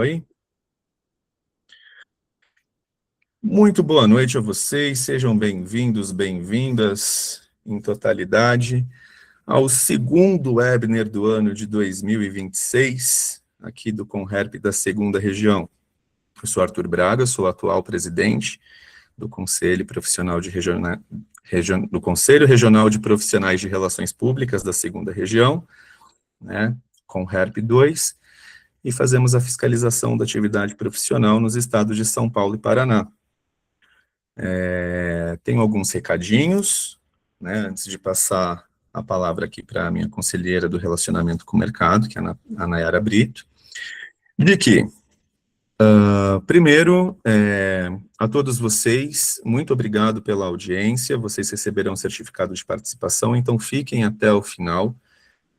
Aí. Muito boa noite a vocês, sejam bem-vindos, bem-vindas em totalidade ao segundo webinar do ano de 2026, aqui do Conherp da segunda região. Eu sou Arthur Braga, sou o atual presidente do Conselho Profissional do Conselho Regional de Profissionais de Relações Públicas da segunda região, né, Conherp 2, e fazemos a fiscalização da atividade profissional nos estados de São Paulo e Paraná. Tenho alguns recadinhos, né, antes de passar a palavra aqui para a minha conselheira do relacionamento com o mercado, que é a Nayara Brito, de que, primeiro, a todos vocês, muito obrigado pela audiência, vocês receberão certificado de participação, então fiquem até o final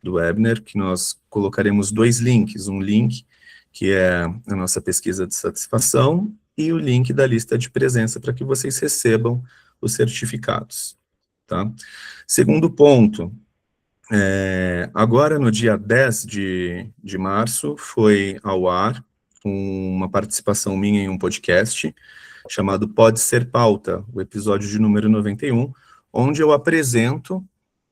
do webinar, que nós colocaremos dois links, um link que é a nossa pesquisa de satisfação, e o link da lista de presença para que vocês recebam os certificados, tá? Segundo ponto, agora no dia 10 de março foi ao ar uma participação minha em um podcast chamado Pode Ser Pauta, o episódio de número 91, onde eu apresento,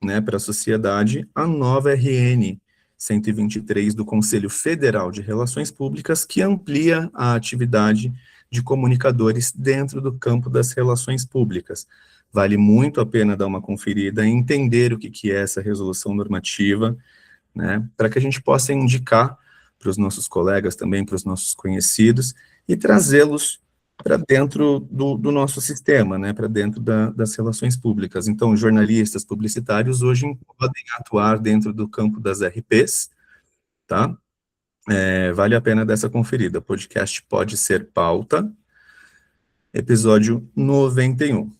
né, para a sociedade a nova RN 123 do Conselho Federal de Relações Públicas, que amplia a atividade de comunicadores dentro do campo das relações públicas. Vale muito a pena dar uma conferida e entender o que é essa resolução normativa, né, para que a gente possa indicar para os nossos colegas também, para os nossos conhecidos, e trazê-los para dentro do nosso sistema, né, para dentro das relações públicas. Então, jornalistas, publicitários, hoje podem atuar dentro do campo das RPs, tá? Vale a pena dessa conferida. O podcast Pode Ser Pauta, episódio 91.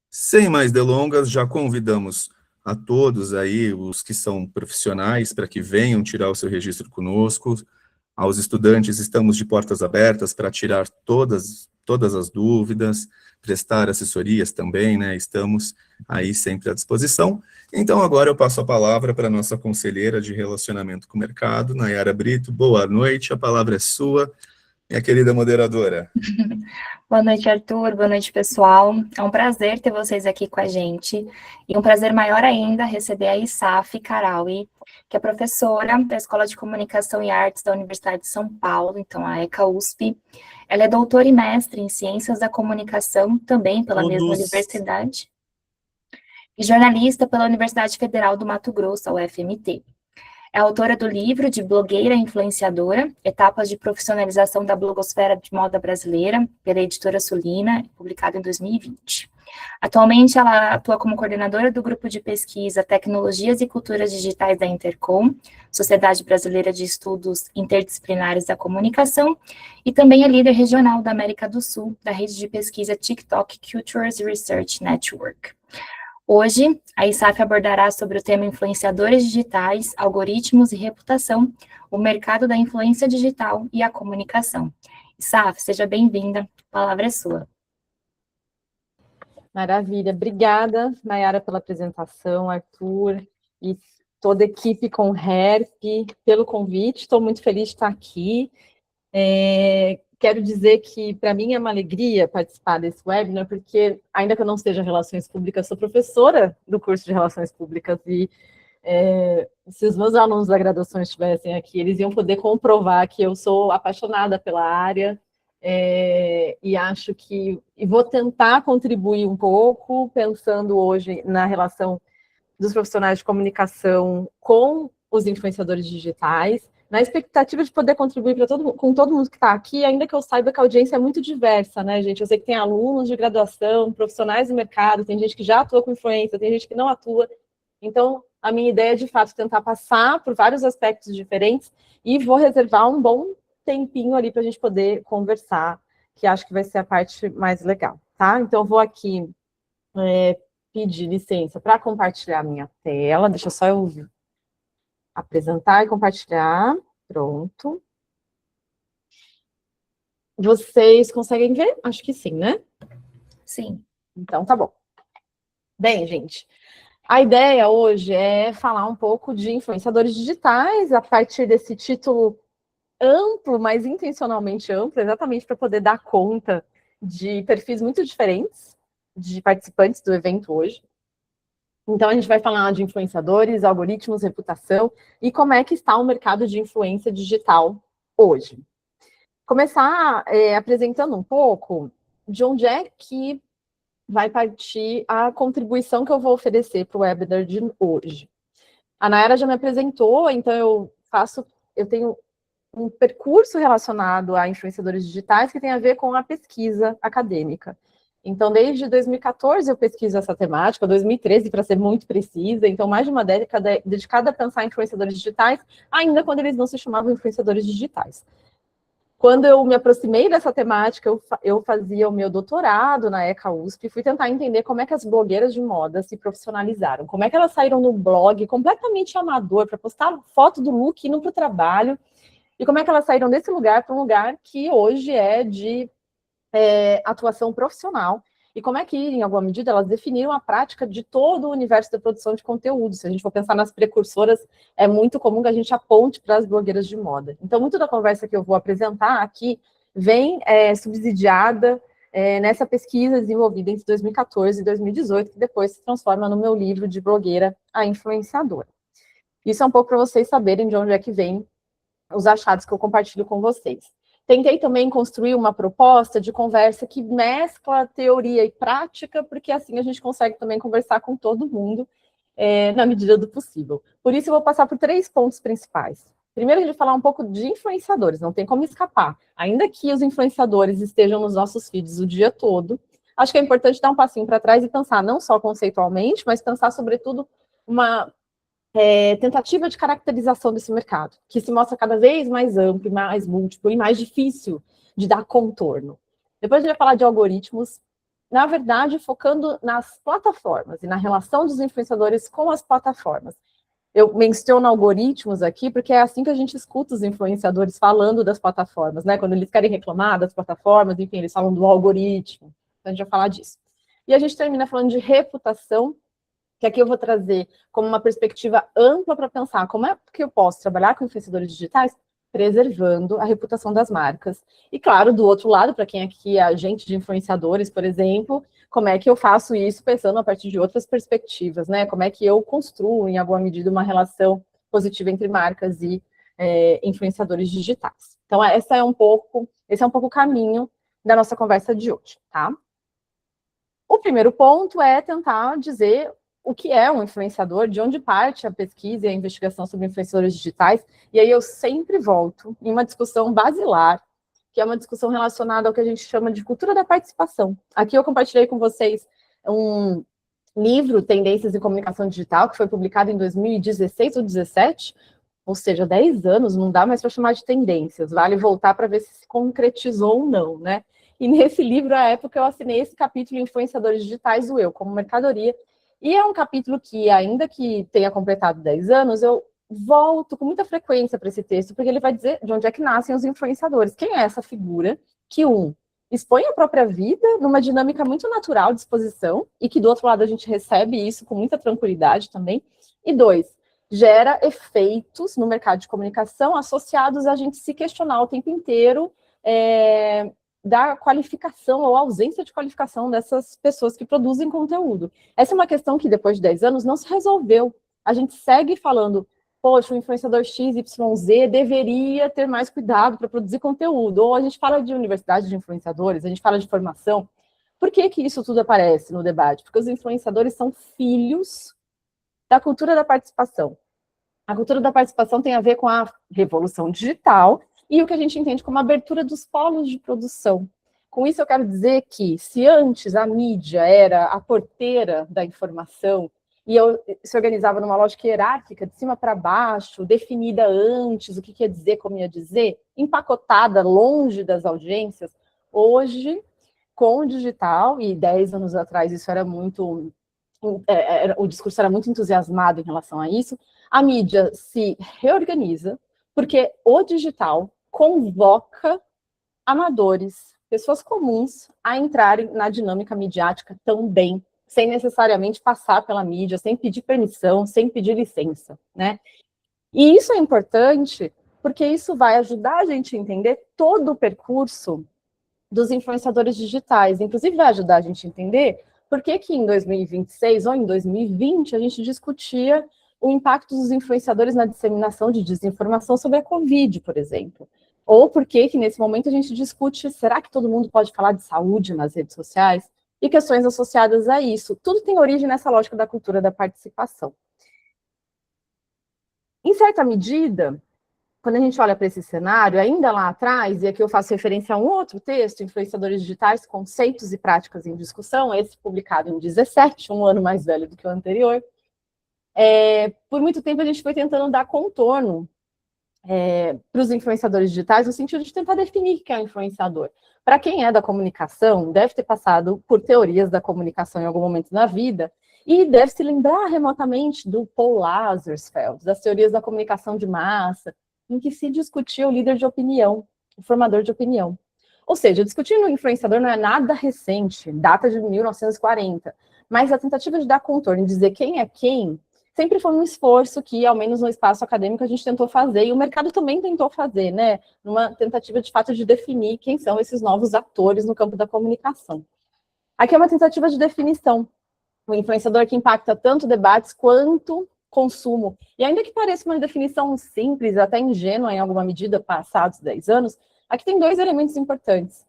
Sem mais delongas, já convidamos a todos aí, os que são profissionais, para que venham tirar o seu registro conosco. Aos estudantes, estamos de portas abertas para tirar todas as dúvidas, prestar assessorias também, né? Estamos aí sempre à disposição. Então, agora eu passo a palavra para a nossa conselheira de relacionamento com o mercado, Nayara Brito. Boa noite, a palavra é sua, minha querida moderadora. Boa noite, Arthur. Boa noite, pessoal. É um prazer ter vocês aqui com a gente. E um prazer maior ainda receber a Isaf Karawi, que é professora da Escola de Comunicação e Artes da Universidade de São Paulo, então a ECA USP. Ela é doutora e mestre em Ciências da Comunicação, também pela mesma universidade. E jornalista pela Universidade Federal do Mato Grosso, a UFMT. É autora do livro de Blogueira Influenciadora, Etapas de Profissionalização da Blogosfera de Moda Brasileira, pela editora Sulina, publicado em 2020. Atualmente, ela atua como coordenadora do grupo de pesquisa Tecnologias e Culturas Digitais da Intercom, Sociedade Brasileira de Estudos Interdisciplinares da Comunicação, e também é líder regional da América do Sul, da rede de pesquisa TikTok Cultures Research Network. Hoje, a Isaf abordará sobre o tema influenciadores digitais, algoritmos e reputação, o mercado da influência digital e a comunicação. Isaf, seja bem-vinda, a palavra é sua. Maravilha, obrigada, Nayara, pela apresentação, Arthur e toda a equipe Conherp, pelo convite, estou muito feliz de estar aqui. Quero dizer que, para mim, é uma alegria participar desse webinar, porque, ainda que eu não seja Relações Públicas, sou professora do curso de Relações Públicas, e se os meus alunos da graduação estivessem aqui, eles iam poder comprovar que eu sou apaixonada pela área, e acho que, e vou tentar contribuir um pouco, pensando hoje na relação dos profissionais de comunicação com os influenciadores digitais, na expectativa de poder contribuir com todo mundo que está aqui, ainda que eu saiba que a audiência é muito diversa, né, gente? Eu sei que tem alunos de graduação, profissionais do mercado, tem gente que já atua com influência, tem gente que não atua. Então, a minha ideia é, de fato, tentar passar por vários aspectos diferentes e vou reservar um bom tempinho ali para a gente poder conversar, que acho que vai ser a parte mais legal, tá? Então, eu vou aqui pedir licença para compartilhar a minha tela. Deixa só eu apresentar e compartilhar. Pronto. Vocês conseguem ver? Acho que sim, né? Sim. Então, tá bom. Bem, gente, a ideia hoje é falar um pouco de influenciadores digitais, a partir desse título amplo, mas intencionalmente amplo, exatamente para poder dar conta de perfis muito diferentes de participantes do evento hoje. Então, a gente vai falar de influenciadores, algoritmos, reputação e como é que está o mercado de influência digital hoje. Começar apresentando um pouco de onde é que vai partir a contribuição que eu vou oferecer para o webinar de hoje. A Nayara já me apresentou, então eu tenho um percurso relacionado a influenciadores digitais que tem a ver com a pesquisa acadêmica. Então, desde 2014 eu pesquiso essa temática, 2013 para ser muito precisa, então mais de uma década dedicada a pensar em influenciadores digitais, ainda quando eles não se chamavam influenciadores digitais. Quando eu me aproximei dessa temática, eu fazia o meu doutorado na ECA USP e fui tentar entender como é que as blogueiras de moda se profissionalizaram, como é que elas saíram no blog completamente amador para postar foto do look indo para o trabalho, e como é que elas saíram desse lugar para um lugar que hoje é de atuação profissional, e como é que, em alguma medida, elas definiram a prática de todo o universo da produção de conteúdo. Se a gente for pensar nas precursoras, é muito comum que a gente aponte para as blogueiras de moda. Então, muito da conversa que eu vou apresentar aqui vem subsidiada nessa pesquisa desenvolvida entre 2014 e 2018, que depois se transforma no meu livro de blogueira a influenciadora. Isso é um pouco para vocês saberem de onde é que vem os achados que eu compartilho com vocês. Tentei também construir uma proposta de conversa que mescla teoria e prática, porque assim a gente consegue também conversar com todo mundo na medida do possível. Por isso eu vou passar por 3 pontos principais. Primeiro, a gente vai falar um pouco de influenciadores, não tem como escapar. Ainda que os influenciadores estejam nos nossos feeds o dia todo, acho que é importante dar um passinho para trás e pensar não só conceitualmente, mas pensar, sobretudo, uma tentativa de caracterização desse mercado, que se mostra cada vez mais amplo, mais múltiplo e mais difícil de dar contorno. Depois a gente vai falar de algoritmos, na verdade, focando nas plataformas e na relação dos influenciadores com as plataformas. Eu menciono algoritmos aqui porque é assim que a gente escuta os influenciadores falando das plataformas, né? Quando eles querem reclamar das plataformas, enfim, eles falam do algoritmo. Então a gente vai falar disso. E a gente termina falando de reputação, que aqui eu vou trazer como uma perspectiva ampla para pensar como é que eu posso trabalhar com influenciadores digitais preservando a reputação das marcas. E, claro, do outro lado, para quem aqui é agente de influenciadores, por exemplo, como é que eu faço isso pensando a partir de outras perspectivas, né? Como é que eu construo, em alguma medida, uma relação positiva entre marcas e influenciadores digitais. Então, esse é um pouco o caminho da nossa conversa de hoje, tá? O primeiro ponto é tentar dizer o que é um influenciador, de onde parte a pesquisa e a investigação sobre influenciadores digitais, e aí eu sempre volto em uma discussão basilar, que é uma discussão relacionada ao que a gente chama de cultura da participação. Aqui eu compartilhei com vocês um livro, Tendências em Comunicação Digital, que foi publicado em 2016 ou 2017, ou seja, 10 anos, não dá mais para chamar de tendências, vale voltar para ver se concretizou ou não, né? E nesse livro, à época, eu assinei esse capítulo Influenciadores Digitais, o Eu como Mercadoria, e é um capítulo que, ainda que tenha completado 10 anos, eu volto com muita frequência para esse texto, porque ele vai dizer de onde é que nascem os influenciadores. Quem é essa figura que, expõe a própria vida numa dinâmica muito natural de exposição, e que, do outro lado, a gente recebe isso com muita tranquilidade também, e 2, gera efeitos no mercado de comunicação associados a gente se questionar o tempo inteiro da qualificação ou ausência de qualificação dessas pessoas que produzem conteúdo. Essa é uma questão que, depois de 10 anos, não se resolveu. A gente segue falando, poxa, o influenciador XYZ deveria ter mais cuidado para produzir conteúdo. Ou a gente fala de universidade de influenciadores, a gente fala de formação. Por que que isso tudo aparece no debate? Porque os influenciadores são filhos da cultura da participação. A cultura da participação tem a ver com a revolução digital e o que a gente entende como a abertura dos polos de produção. Com isso, eu quero dizer que, se antes a mídia era a porteira da informação, e se organizava numa lógica hierárquica, de cima para baixo, definida antes, o que quer dizer, como ia dizer, empacotada, longe das audiências, hoje, com o digital, e 10 anos atrás isso era muito... o discurso era muito entusiasmado em relação a isso, a mídia se reorganiza, porque o digital convoca amadores, pessoas comuns, a entrarem na dinâmica midiática também, sem necessariamente passar pela mídia, sem pedir permissão, sem pedir licença, né? E isso é importante porque isso vai ajudar a gente a entender todo o percurso dos influenciadores digitais. Inclusive, vai ajudar a gente a entender por que em 2026 ou em 2020 a gente discutia o impacto dos influenciadores na disseminação de desinformação sobre a Covid, por exemplo. Ou por que nesse momento a gente discute, será que todo mundo pode falar de saúde nas redes sociais? E questões associadas a isso. Tudo tem origem nessa lógica da cultura da participação. Em certa medida, quando a gente olha para esse cenário, ainda lá atrás, e aqui eu faço referência a um outro texto, Influenciadores Digitais, Conceitos e Práticas em Discussão, esse publicado em 2017, um ano mais velho do que o anterior. Por muito tempo a gente foi tentando dar contorno para os influenciadores digitais, no sentido de tentar definir o que é um influenciador. Para quem é da comunicação, deve ter passado por teorias da comunicação em algum momento na vida, e deve se lembrar remotamente do Paul Lazarsfeld, das teorias da comunicação de massa, em que se discutia o líder de opinião, o formador de opinião. Ou seja, discutir o influenciador não é nada recente, data de 1940, mas a tentativa de dar contorno e dizer quem é quem, sempre foi um esforço que, ao menos no espaço acadêmico, a gente tentou fazer, e o mercado também tentou fazer, né? Numa tentativa, de fato, de definir quem são esses novos atores no campo da comunicação. Aqui é uma tentativa de definição. O influenciador que impacta tanto debates quanto consumo. E ainda que pareça uma definição simples, até ingênua em alguma medida, passados 10 anos, aqui tem dois elementos importantes.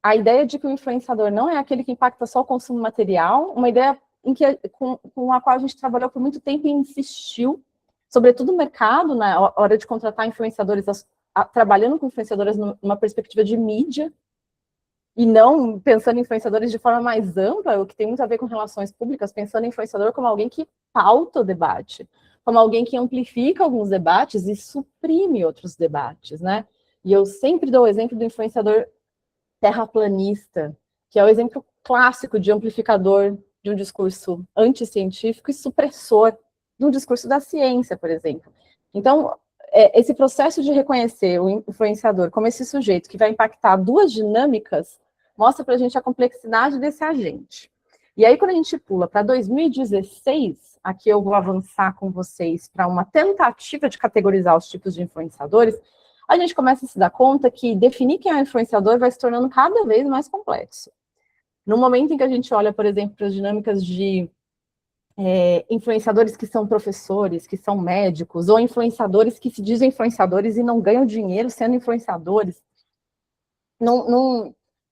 A ideia de que o influenciador não é aquele que impacta só o consumo material, uma ideia com a qual a gente trabalhou por muito tempo e insistiu, sobretudo o mercado, na hora de contratar influenciadores, trabalhando com influenciadores numa perspectiva de mídia, e não pensando em influenciadores de forma mais ampla, o que tem muito a ver com relações públicas, pensando em influenciador como alguém que pauta o debate, como alguém que amplifica alguns debates e suprime outros debates, né? E eu sempre dou o exemplo do influenciador terraplanista, que é o exemplo clássico de amplificador de um discurso anticientífico e supressor de um discurso da ciência, por exemplo. Então, esse processo de reconhecer o influenciador como esse sujeito que vai impactar duas dinâmicas mostra para a gente a complexidade desse agente. E aí, quando a gente pula para 2016, aqui eu vou avançar com vocês para uma tentativa de categorizar os tipos de influenciadores, a gente começa a se dar conta que definir quem é um influenciador vai se tornando cada vez mais complexo. No momento em que a gente olha, por exemplo, para as dinâmicas de influenciadores que são professores, que são médicos, ou influenciadores que se dizem influenciadores e não ganham dinheiro sendo influenciadores,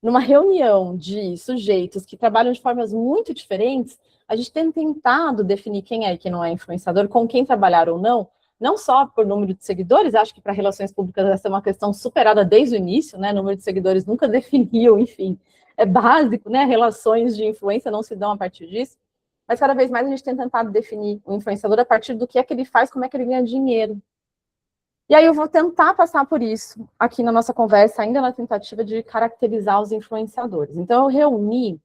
numa reunião de sujeitos que trabalham de formas muito diferentes, a gente tem tentado definir quem é e quem não é influenciador, com quem trabalhar ou não só por número de seguidores, acho que para relações públicas essa é uma questão superada desde o início, né? Número de seguidores nunca definiu, enfim, é básico, né? Relações de influência não se dão a partir disso, mas cada vez mais a gente tem tentado definir o influenciador a partir do que é que ele faz, como é que ele ganha dinheiro. E aí eu vou tentar passar por isso aqui na nossa conversa, ainda na tentativa de caracterizar os influenciadores. Então, eu reuni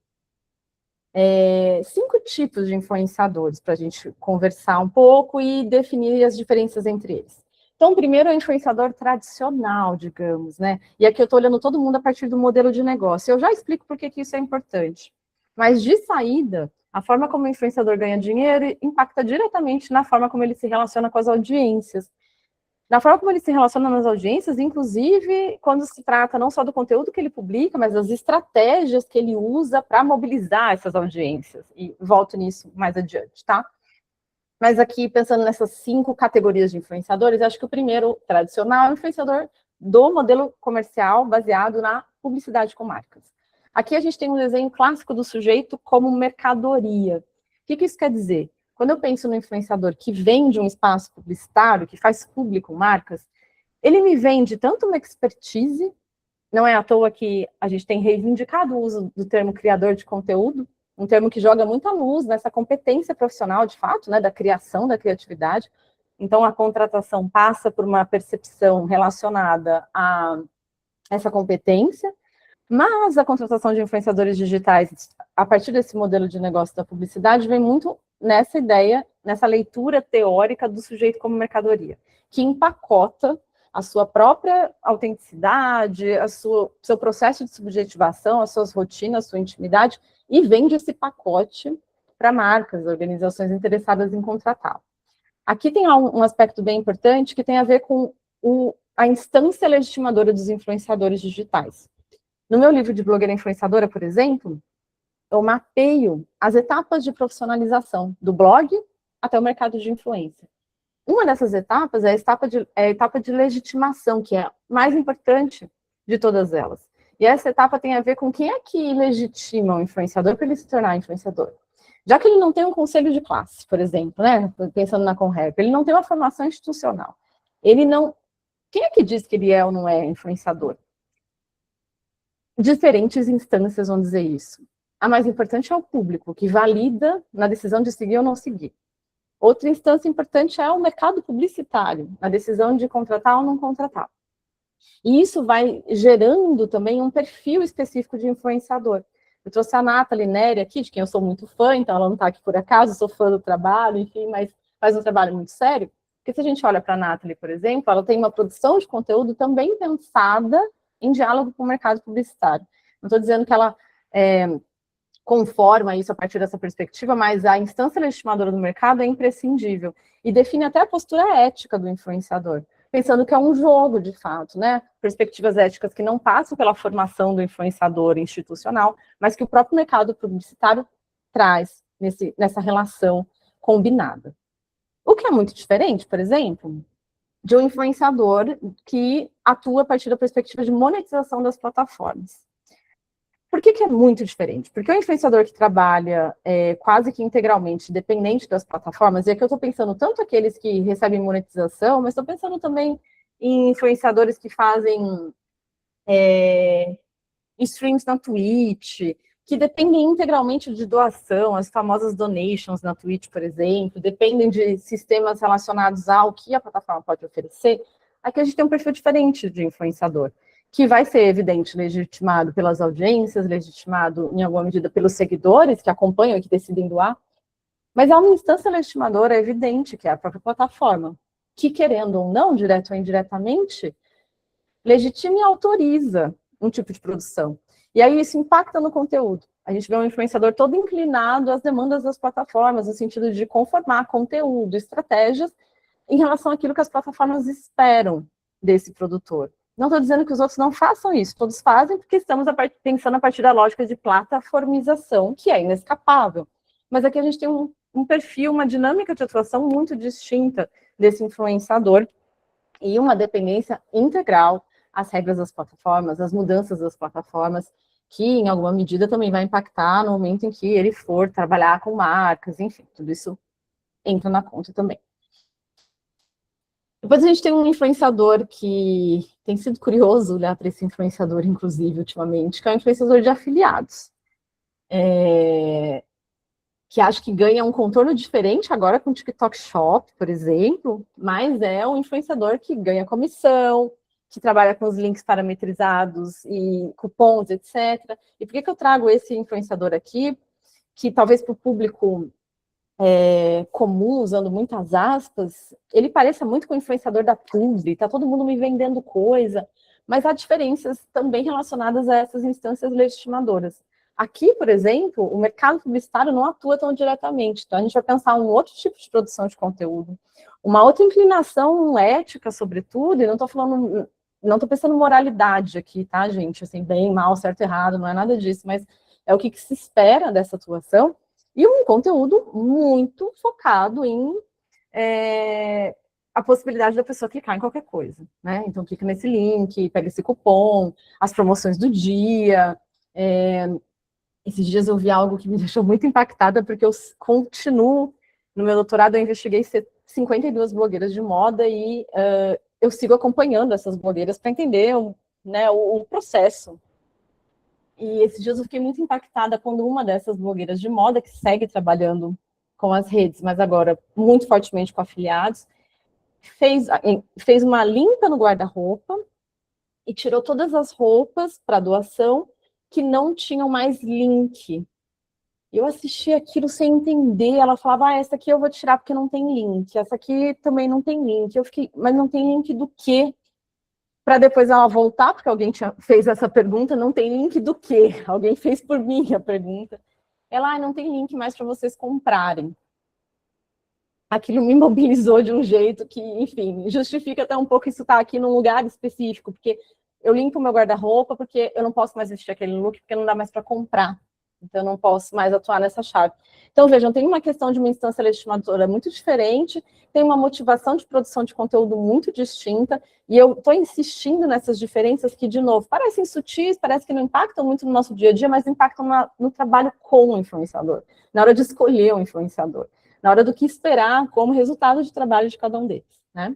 5 tipos de influenciadores para a gente conversar um pouco e definir as diferenças entre eles. Então, primeiro é o influenciador tradicional, digamos, né? E aqui eu estou olhando todo mundo a partir do modelo de negócio. Eu já explico por que isso é importante. Mas, de saída, a forma como o influenciador ganha dinheiro impacta diretamente na forma como ele se relaciona com as audiências. Na forma como ele se relaciona nas audiências, inclusive quando se trata não só do conteúdo que ele publica, mas das estratégias que ele usa para mobilizar essas audiências. E volto nisso mais adiante, tá? Mas aqui, pensando nessas 5 categorias de influenciadores, acho que o primeiro, tradicional, é o influenciador do modelo comercial baseado na publicidade com marcas. Aqui a gente tem um desenho clássico do sujeito como mercadoria. O que isso quer dizer? Quando eu penso no influenciador que vende um espaço publicitário, que faz público marcas, ele me vende tanto uma expertise, não é à toa que a gente tem reivindicado o uso do termo criador de conteúdo, um termo que joga muita luz nessa competência profissional, de fato, né, da criação, da criatividade. Então, a contratação passa por uma percepção relacionada a essa competência, mas a contratação de influenciadores digitais, a partir desse modelo de negócio da publicidade, vem muito nessa ideia, nessa leitura teórica do sujeito como mercadoria, que empacota a sua própria autenticidade, seu processo de subjetivação, as suas rotinas, a sua intimidade, e vende esse pacote para marcas, organizações interessadas em contratá-lo. Aqui tem um aspecto bem importante que tem a ver com a instância legitimadora dos influenciadores digitais. No meu livro de blogueira influenciadora, por exemplo, eu mapeio as etapas de profissionalização do blog até o mercado de influência. Uma dessas etapas é a etapa de legitimação, que é a mais importante de todas elas. E essa etapa tem a ver com quem é que legitima o influenciador para ele se tornar influenciador. Já que ele não tem um conselho de classe, por exemplo, né? Pensando na Conrep, ele não tem uma formação institucional. Ele não... Quem é que diz que ele é ou não é influenciador? Diferentes instâncias vão dizer isso. A mais importante é o público, que valida na decisão de seguir ou não seguir. Outra instância importante é o mercado publicitário, na decisão de contratar ou não contratar. E isso vai gerando também um perfil específico de influenciador. Eu trouxe a Nathalie Neri aqui, de quem eu sou muito fã, então ela não está aqui por acaso, sou fã do trabalho, enfim, mas faz um trabalho muito sério. Porque se a gente olha para a Nathalie, por exemplo, ela tem uma produção de conteúdo também pensada em diálogo com o mercado publicitário. Não estou dizendo que ela conforma isso a partir dessa perspectiva, mas a instância legitimadora do mercado é imprescindível e define até a postura ética do influenciador, pensando que é um jogo, de fato, né? Perspectivas éticas que não passam pela formação do influenciador institucional, mas que o próprio mercado publicitário traz nessa relação combinada. O que é muito diferente, por exemplo, de um influenciador que atua a partir da perspectiva de monetização das plataformas. Por que é muito diferente? Porque o influenciador que trabalha quase que integralmente dependente das plataformas, e aqui eu estou pensando tanto aqueles que recebem monetização, mas estou pensando também em influenciadores que fazem streams na Twitch, que dependem integralmente de doação, as famosas donations na Twitch, por exemplo, dependem de sistemas relacionados ao que a plataforma pode oferecer. Aqui a gente tem um perfil diferente de influenciador, que vai ser, evidente, legitimado pelas audiências, legitimado, em alguma medida, pelos seguidores que acompanham e que decidem doar, mas há uma instância legitimadora evidente, que é a própria plataforma, que, querendo ou não, direto ou indiretamente, legitima e autoriza um tipo de produção. E aí isso impacta no conteúdo. A gente vê um influenciador todo inclinado às demandas das plataformas, no sentido de conformar conteúdo, estratégias, em relação àquilo que as plataformas esperam desse produtor. Não estou dizendo que os outros não façam isso, todos fazem porque estamos pensando a partir da lógica de plataformização, que é inescapável. Mas aqui a gente tem um perfil, uma dinâmica de atuação muito distinta desse influenciador e uma dependência integral às regras das plataformas, às mudanças das plataformas, que em alguma medida também vai impactar no momento em que ele for trabalhar com marcas, enfim, tudo isso entra na conta também. Depois a gente tem um influenciador que tem sido curioso olhar para esse influenciador, inclusive, ultimamente, que é o influenciador de afiliados. Que acho que ganha um contorno diferente agora com o TikTok Shop, por exemplo, mas é um influenciador que ganha comissão, que trabalha com os links parametrizados e cupons, etc. E por que eu trago esse influenciador aqui, que talvez para o público comum, usando muitas aspas, ele pareça muito com o influenciador da Publi, tá todo mundo me vendendo coisa, mas há diferenças também relacionadas a essas instâncias legitimadoras. Aqui, por exemplo, o mercado publicitário não atua tão diretamente, então a gente vai pensar um outro tipo de produção de conteúdo, uma outra inclinação ética, sobretudo, e não estou pensando em moralidade aqui, tá, gente? Assim, bem, mal, certo, errado, não é nada disso, mas é o que se espera dessa atuação, e um conteúdo muito focado em a possibilidade da pessoa clicar em qualquer coisa, né? Então, clica nesse link, pega esse cupom, as promoções do dia. Esses dias eu vi algo que me deixou muito impactada, porque eu continuo, no meu doutorado, eu investiguei 52 blogueiras de moda e eu sigo acompanhando essas blogueiras para entender o processo. E esses dias eu fiquei muito impactada quando uma dessas blogueiras de moda, que segue trabalhando com as redes, mas agora muito fortemente com afiliados, fez uma limpa no guarda-roupa e tirou todas as roupas para doação que não tinham mais link. Eu assisti aquilo sem entender, ela falava, essa aqui eu vou tirar porque não tem link, essa aqui também não tem link. Eu fiquei, mas não tem link do quê? Para depois ela voltar, porque alguém fez essa pergunta, não tem link do quê? Alguém fez por mim a pergunta. Ela, não tem link mais para vocês comprarem. aquilo me mobilizou de um jeito que, enfim, justifica até um pouco isso estar aqui num lugar específico, porque eu limpo meu guarda-roupa porque eu não posso mais vestir aquele look, porque não dá mais para comprar. Então, eu não posso mais atuar nessa chave. Então, vejam, tem uma questão de uma instância legitimadora muito diferente, tem uma motivação de produção de conteúdo muito distinta, e eu estou insistindo nessas diferenças que, de novo, parecem sutis, parece que não impactam muito no nosso dia a dia, mas impactam no trabalho com o influenciador, na hora de escolher o influenciador, na hora do que esperar como resultado de trabalho de cada um deles, né?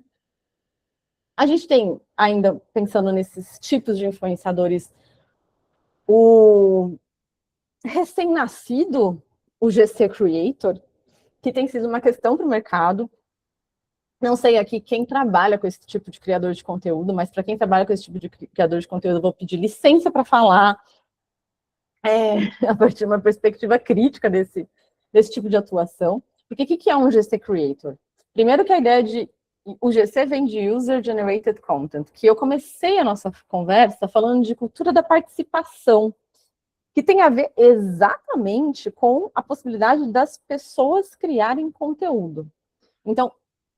A gente tem, ainda pensando nesses tipos de influenciadores, o recém-nascido, o GC Creator, que tem sido uma questão para o mercado. Não sei aqui quem trabalha com esse tipo de criador de conteúdo, mas para quem trabalha com esse tipo de criador de conteúdo, eu vou pedir licença para falar a partir de uma perspectiva crítica desse tipo de atuação. Porque o que é um GC Creator? Primeiro que a ideia de... O GC vem de User Generated Content, que eu comecei a nossa conversa falando de cultura da participação, que tem a ver exatamente com a possibilidade das pessoas criarem conteúdo. Então,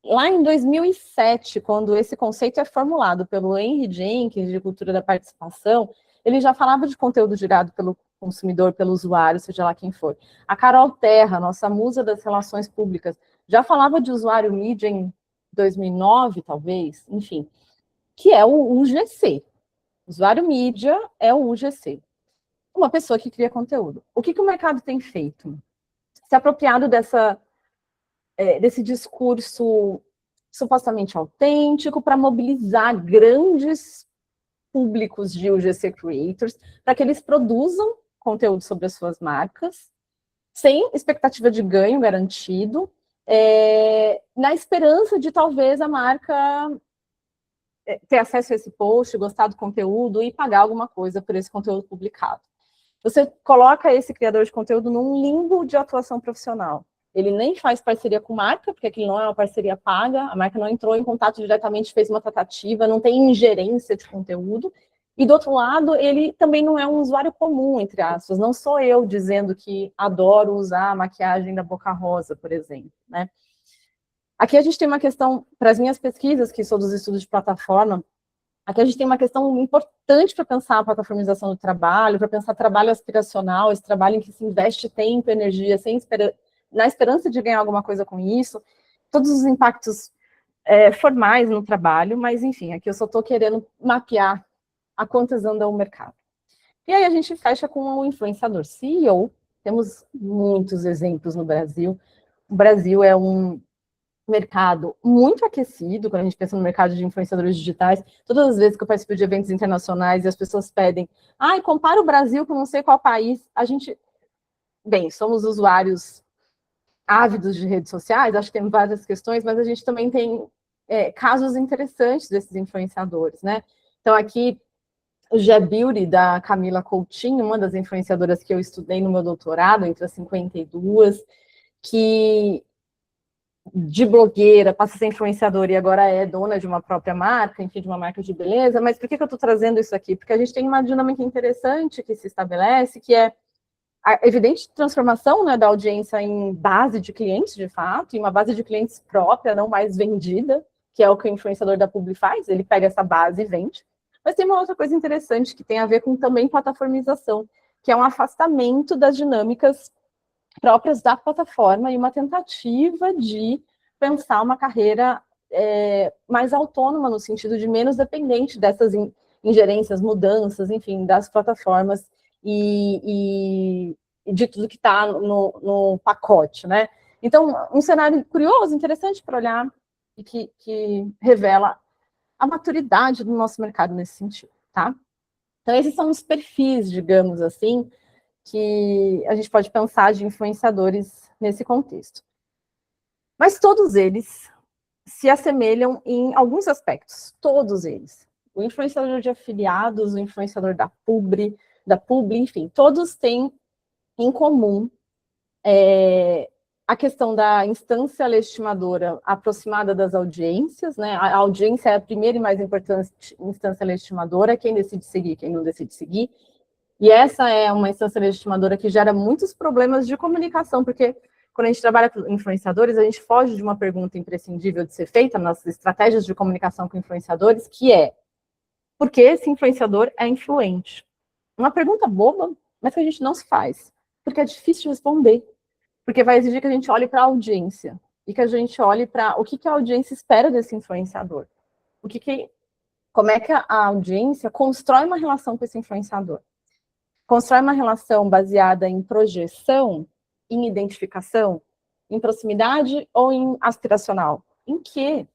lá em 2007, quando esse conceito é formulado pelo Henry Jenkins, de cultura da participação, ele já falava de conteúdo gerado pelo consumidor, pelo usuário, seja lá quem for. A Carol Terra, nossa musa das relações públicas, já falava de usuário mídia em 2009, talvez, enfim, que é o UGC. Usuário mídia é o UGC. Uma pessoa que cria conteúdo. O que o mercado tem feito? Se apropriado desse discurso supostamente autêntico para mobilizar grandes públicos de UGC Creators para que eles produzam conteúdo sobre as suas marcas, sem expectativa de ganho garantido, na esperança de talvez a marca ter acesso a esse post, gostar do conteúdo e pagar alguma coisa por esse conteúdo publicado. Você coloca esse criador de conteúdo num limbo de atuação profissional. Ele nem faz parceria com marca, porque aquilo não é uma parceria paga, a marca não entrou em contato diretamente, fez uma tratativa, não tem ingerência de conteúdo. E, do outro lado, ele também não é um usuário comum, entre aspas. Não sou eu dizendo que adoro usar a maquiagem da Boca Rosa, por exemplo, né? Aqui a gente tem uma questão, para as minhas pesquisas, que sou dos estudos de plataforma, aqui a gente tem uma questão importante para pensar a plataformização do trabalho, para pensar trabalho aspiracional, esse trabalho em que se investe tempo, energia, na esperança de ganhar alguma coisa com isso, todos os impactos formais no trabalho, mas enfim, aqui eu só estou querendo mapear a quantas anda o mercado. E aí a gente fecha com o influenciador CEO, temos muitos exemplos no Brasil. O Brasil é um mercado muito aquecido, quando a gente pensa no mercado de influenciadores digitais. Todas as vezes que eu participo de eventos internacionais e as pessoas pedem, compara o Brasil com não sei qual país, bem, somos usuários ávidos de redes sociais, acho que tem várias questões, mas a gente também tem casos interessantes desses influenciadores, né? Então, aqui, o G-Beauty, da Camila Coutinho, uma das influenciadoras que eu estudei no meu doutorado, entre as 52, que de blogueira, passa a ser influenciadora e agora é dona de uma própria marca, enfim, de uma marca de beleza. Mas por que eu estou trazendo isso aqui? Porque a gente tem uma dinâmica interessante que se estabelece, que é a evidente transformação, né, da audiência em base de clientes, de fato, em uma base de clientes própria, não mais vendida, que é o que o influenciador da Publi faz, ele pega essa base e vende. Mas tem uma outra coisa interessante que tem a ver com também plataformização, que é um afastamento das dinâmicas próprias da plataforma e uma tentativa de pensar uma carreira mais autônoma, no sentido de menos dependente dessas ingerências, mudanças, enfim, das plataformas e de tudo que está no pacote, né? Então, um cenário curioso, interessante para olhar e que revela a maturidade do nosso mercado nesse sentido, tá? Então, esses são os perfis, digamos assim, que a gente pode pensar de influenciadores nesse contexto. Mas todos eles se assemelham em alguns aspectos, todos eles. O influenciador de afiliados, o influenciador da Publi, enfim, todos têm em comum a questão da instância legitimadora aproximada das audiências, né? A audiência é a primeira e mais importante instância legitimadora, quem decide seguir, quem não decide seguir. E essa é uma instância legitimadora que gera muitos problemas de comunicação, porque quando a gente trabalha com influenciadores, a gente foge de uma pergunta imprescindível de ser feita nas estratégias de comunicação com influenciadores, que é: por que esse influenciador é influente? Uma pergunta boba, mas que a gente não se faz, porque é difícil de responder, porque vai exigir que a gente olhe para a audiência, e que a gente olhe para o que a audiência espera desse influenciador. Como é que a audiência constrói uma relação com esse influenciador? Constrói uma relação baseada em projeção, em identificação, em proximidade ou em aspiracional? Em quê?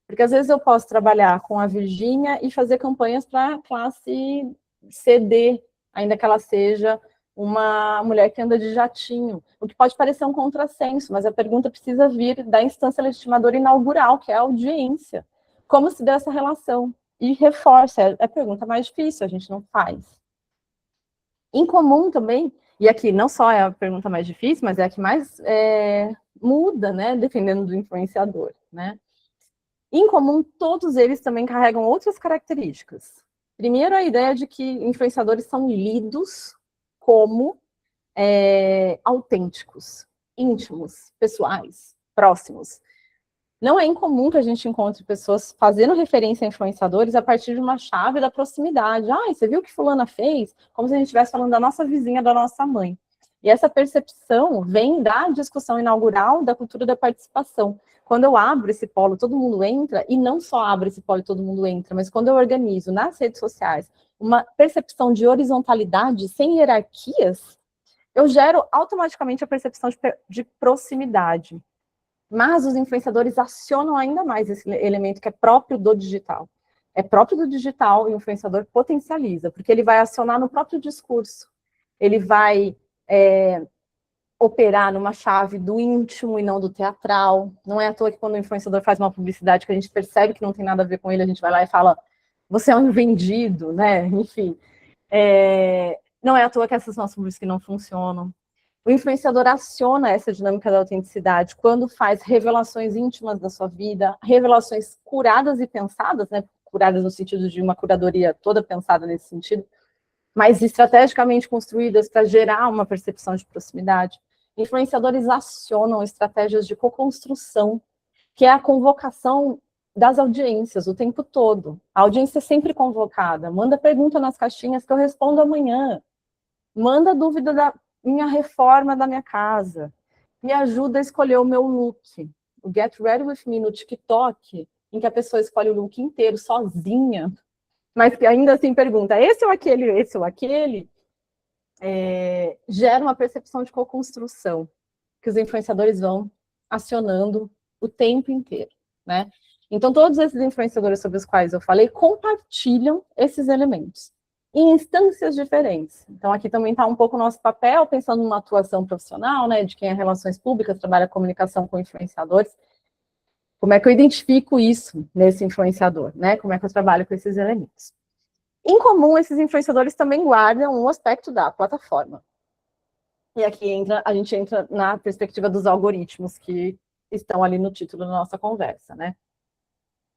Porque às vezes eu posso trabalhar com a Virgínia e fazer campanhas para a classe CD, ainda que ela seja uma mulher que anda de jatinho, o que pode parecer um contrassenso, mas a pergunta precisa vir da instância legitimadora inaugural, que é a audiência. Como se dá essa relação? E reforça, é a pergunta mais difícil, a gente não faz. Em comum também, e aqui não só é a pergunta mais difícil, mas é a que mais muda, né, dependendo do influenciador, né? Em comum, todos eles também carregam outras características. Primeiro, a ideia de que influenciadores são lidos como autênticos, íntimos, pessoais, próximos. Não é incomum que a gente encontre pessoas fazendo referência a influenciadores a partir de uma chave da proximidade. Você viu o que fulana fez? Como se a gente estivesse falando da nossa vizinha, da nossa mãe. E essa percepção vem da discussão inaugural da cultura da participação. Quando eu abro esse polo, todo mundo entra, e não só abro esse polo e todo mundo entra, mas quando eu organizo nas redes sociais uma percepção de horizontalidade sem hierarquias, eu gero automaticamente a percepção de proximidade. Mas os influenciadores acionam ainda mais esse elemento que é próprio do digital. É próprio do digital e o influenciador potencializa, porque ele vai acionar no próprio discurso. Ele vai operar numa chave do íntimo e não do teatral. Não é à toa que quando o influenciador faz uma publicidade que a gente percebe que não tem nada a ver com ele, a gente vai lá e fala: você é um vendido, né? Enfim. Não é à toa que essas são as publicidades que não funcionam. O influenciador aciona essa dinâmica da autenticidade quando faz revelações íntimas da sua vida, revelações curadas e pensadas, né? Curadas no sentido de uma curadoria toda pensada nesse sentido, mas estrategicamente construídas para gerar uma percepção de proximidade. Influenciadores acionam estratégias de co-construção, que é a convocação das audiências o tempo todo. A audiência é sempre convocada. Manda pergunta nas caixinhas que eu respondo amanhã. Manda dúvida da minha reforma da minha casa. Me ajuda a escolher o meu look. O Get Ready With Me no TikTok, em que a pessoa escolhe o look inteiro, sozinha, mas que ainda assim pergunta, esse ou aquele, gera uma percepção de co-construção, que os influenciadores vão acionando o tempo inteiro, né? Então, todos esses influenciadores sobre os quais eu falei compartilham esses elementos em instâncias diferentes. Então, aqui também está um pouco o nosso papel, pensando numa atuação profissional, né, de quem é relações públicas, trabalha comunicação com influenciadores. Como é que eu identifico isso nesse influenciador, né? Como é que eu trabalho com esses elementos? Em comum, esses influenciadores também guardam um aspecto da plataforma. E aqui a gente entra na perspectiva dos algoritmos que estão ali no título da nossa conversa, né?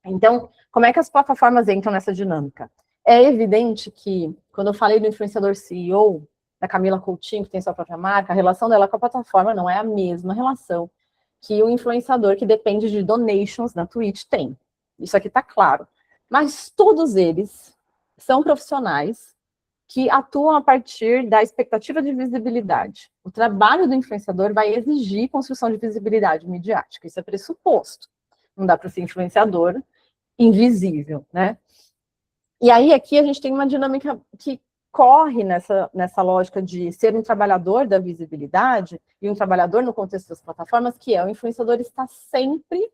Então, como é que as plataformas entram nessa dinâmica? É evidente que, quando eu falei do influenciador CEO, da Camila Coutinho, que tem sua própria marca, a relação dela com a plataforma não é a mesma relação que o influenciador que depende de donations na Twitch tem. Isso aqui está claro. Mas todos eles são profissionais que atuam a partir da expectativa de visibilidade. O trabalho do influenciador vai exigir construção de visibilidade midiática. Isso é pressuposto. Não dá para ser influenciador invisível, né? E aí, aqui, a gente tem uma dinâmica que corre nessa lógica de ser um trabalhador da visibilidade e um trabalhador no contexto das plataformas, que é o influenciador está sempre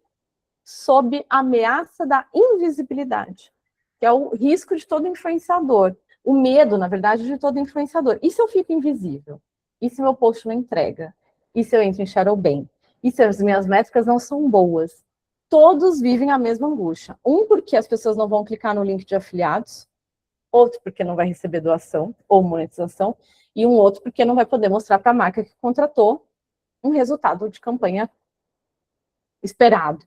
sob a ameaça da invisibilidade, que é o risco de todo influenciador, o medo, na verdade, de todo influenciador. E se eu fico invisível? E se meu post não entrega? E se eu entro em shadow ban? E se as minhas métricas não são boas? Todos vivem a mesma angústia. Um, porque as pessoas não vão clicar no link de afiliados, outro porque não vai receber doação ou monetização, e um outro porque não vai poder mostrar para a marca que contratou um resultado de campanha esperado.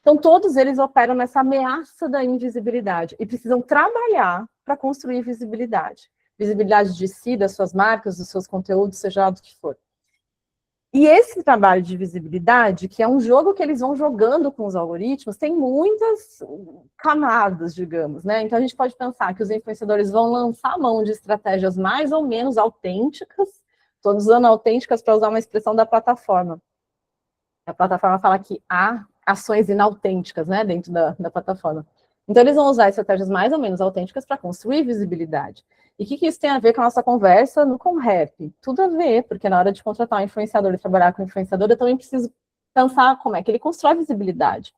Então, todos eles operam nessa ameaça da invisibilidade e precisam trabalhar para construir visibilidade. Visibilidade de si, das suas marcas, dos seus conteúdos, seja lá do que for. E esse trabalho de visibilidade, que é um jogo que eles vão jogando com os algoritmos, tem muitas camadas, digamos, né? Então a gente pode pensar que os influenciadores vão lançar a mão de estratégias mais ou menos autênticas, estou usando autênticas para usar uma expressão da plataforma. A plataforma fala que há ações inautênticas, né, dentro da plataforma. Então eles vão usar estratégias mais ou menos autênticas para construir visibilidade. E o que isso tem a ver com a nossa conversa no Conrep? Tudo a ver, porque na hora de contratar um influenciador e trabalhar com um influenciador, eu também preciso pensar como é que ele constrói visibilidade.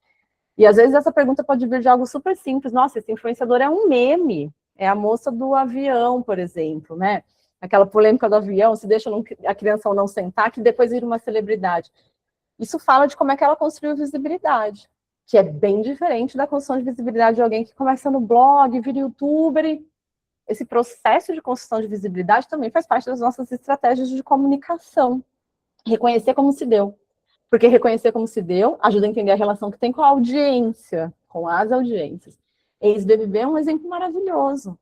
E às vezes essa pergunta pode vir de algo super simples. Nossa, esse influenciador é um meme. É a moça do avião, por exemplo, né? Aquela polêmica do avião, se deixa a criança ou não sentar, que depois vira uma celebridade. Isso fala de como é que ela construiu visibilidade, que é bem diferente da construção de visibilidade de alguém que começa no blog, vira youtuber e esse processo de construção de visibilidade também faz parte das nossas estratégias de comunicação. Reconhecer como se deu. Porque reconhecer como se deu ajuda a entender a relação que tem com a audiência, com as audiências. Ex-BBB é um exemplo maravilhoso.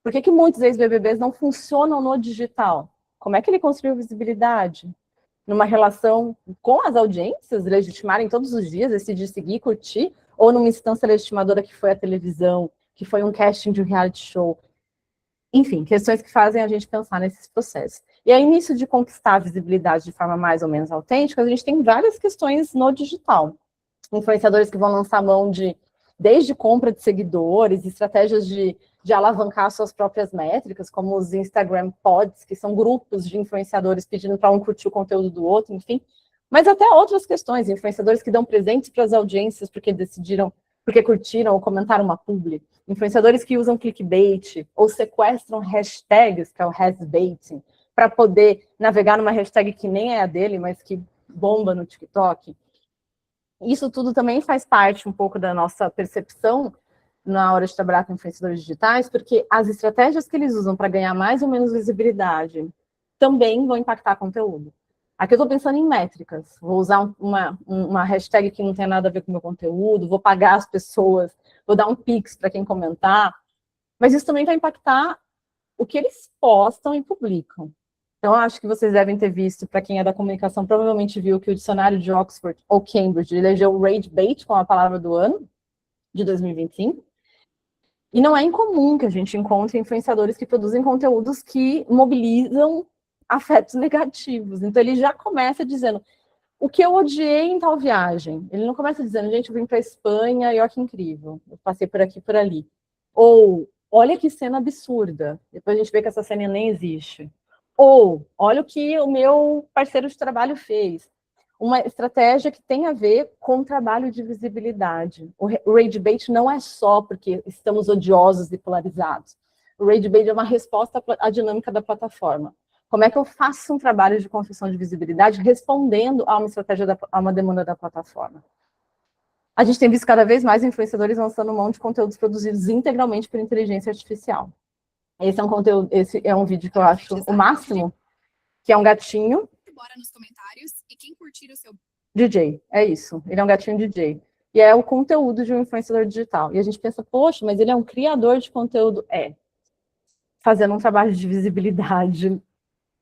Por que muitos ex-BBBs não funcionam no digital? Como é que ele construiu visibilidade? Numa relação com as audiências, legitimarem todos os dias, decidir seguir, curtir, ou numa instância legitimadora que foi a televisão, que foi um casting de um reality show. Enfim, questões que fazem a gente pensar nesses processos. E aí, nisso de conquistar a visibilidade de forma mais ou menos autêntica, a gente tem várias questões no digital. Influenciadores que vão lançar mão desde compra de seguidores, estratégias de alavancar suas próprias métricas, como os Instagram Pods, que são grupos de influenciadores pedindo para um curtir o conteúdo do outro, enfim. Mas até outras questões, influenciadores que dão presentes para as audiências porque curtiram ou comentaram uma publi. Influenciadores que usam clickbait ou sequestram hashtags, que é o hashbaiting, para poder navegar numa hashtag que nem é a dele, mas que bomba no TikTok. Isso tudo também faz parte um pouco da nossa percepção na hora de trabalhar com influenciadores digitais, porque as estratégias que eles usam para ganhar mais ou menos visibilidade também vão impactar conteúdo. Aqui eu estou pensando em métricas. Vou usar uma hashtag que não tem nada a ver com o meu conteúdo, vou pagar as pessoas, vou dar um pix para quem comentar, mas isso também vai impactar o que eles postam e publicam. Então, eu acho que vocês devem ter visto, para quem é da comunicação, provavelmente viu que o dicionário de Oxford ou Cambridge elegeu o rage bait como a palavra do ano, de 2025. E não é incomum que a gente encontre influenciadores que produzem conteúdos que mobilizam afetos negativos. Então, ele já começa dizendo o que eu odiei em tal viagem. Ele não começa dizendo, gente, eu vim para a Espanha e olha que incrível, eu passei por aqui e por ali. Ou, olha que cena absurda, depois a gente vê que essa cena nem existe. Ou, olha o que o meu parceiro de trabalho fez. Uma estratégia que tem a ver com o trabalho de visibilidade. O rage bait não é só porque estamos odiosos e polarizados. O rage bait é uma resposta à dinâmica da plataforma. Como é que eu faço um trabalho de construção de visibilidade respondendo a uma estratégia, a uma demanda da plataforma? A gente tem visto cada vez mais influenciadores lançando mão de conteúdos produzidos integralmente por inteligência artificial. Esse é um vídeo que eu acho o máximo, que é um gatinho. Bora nos comentários e quem curtir o seu DJ, é isso. Ele é um gatinho DJ. E é o conteúdo de um influenciador digital. E a gente pensa, poxa, mas ele é um criador de conteúdo. Fazendo um trabalho de visibilidade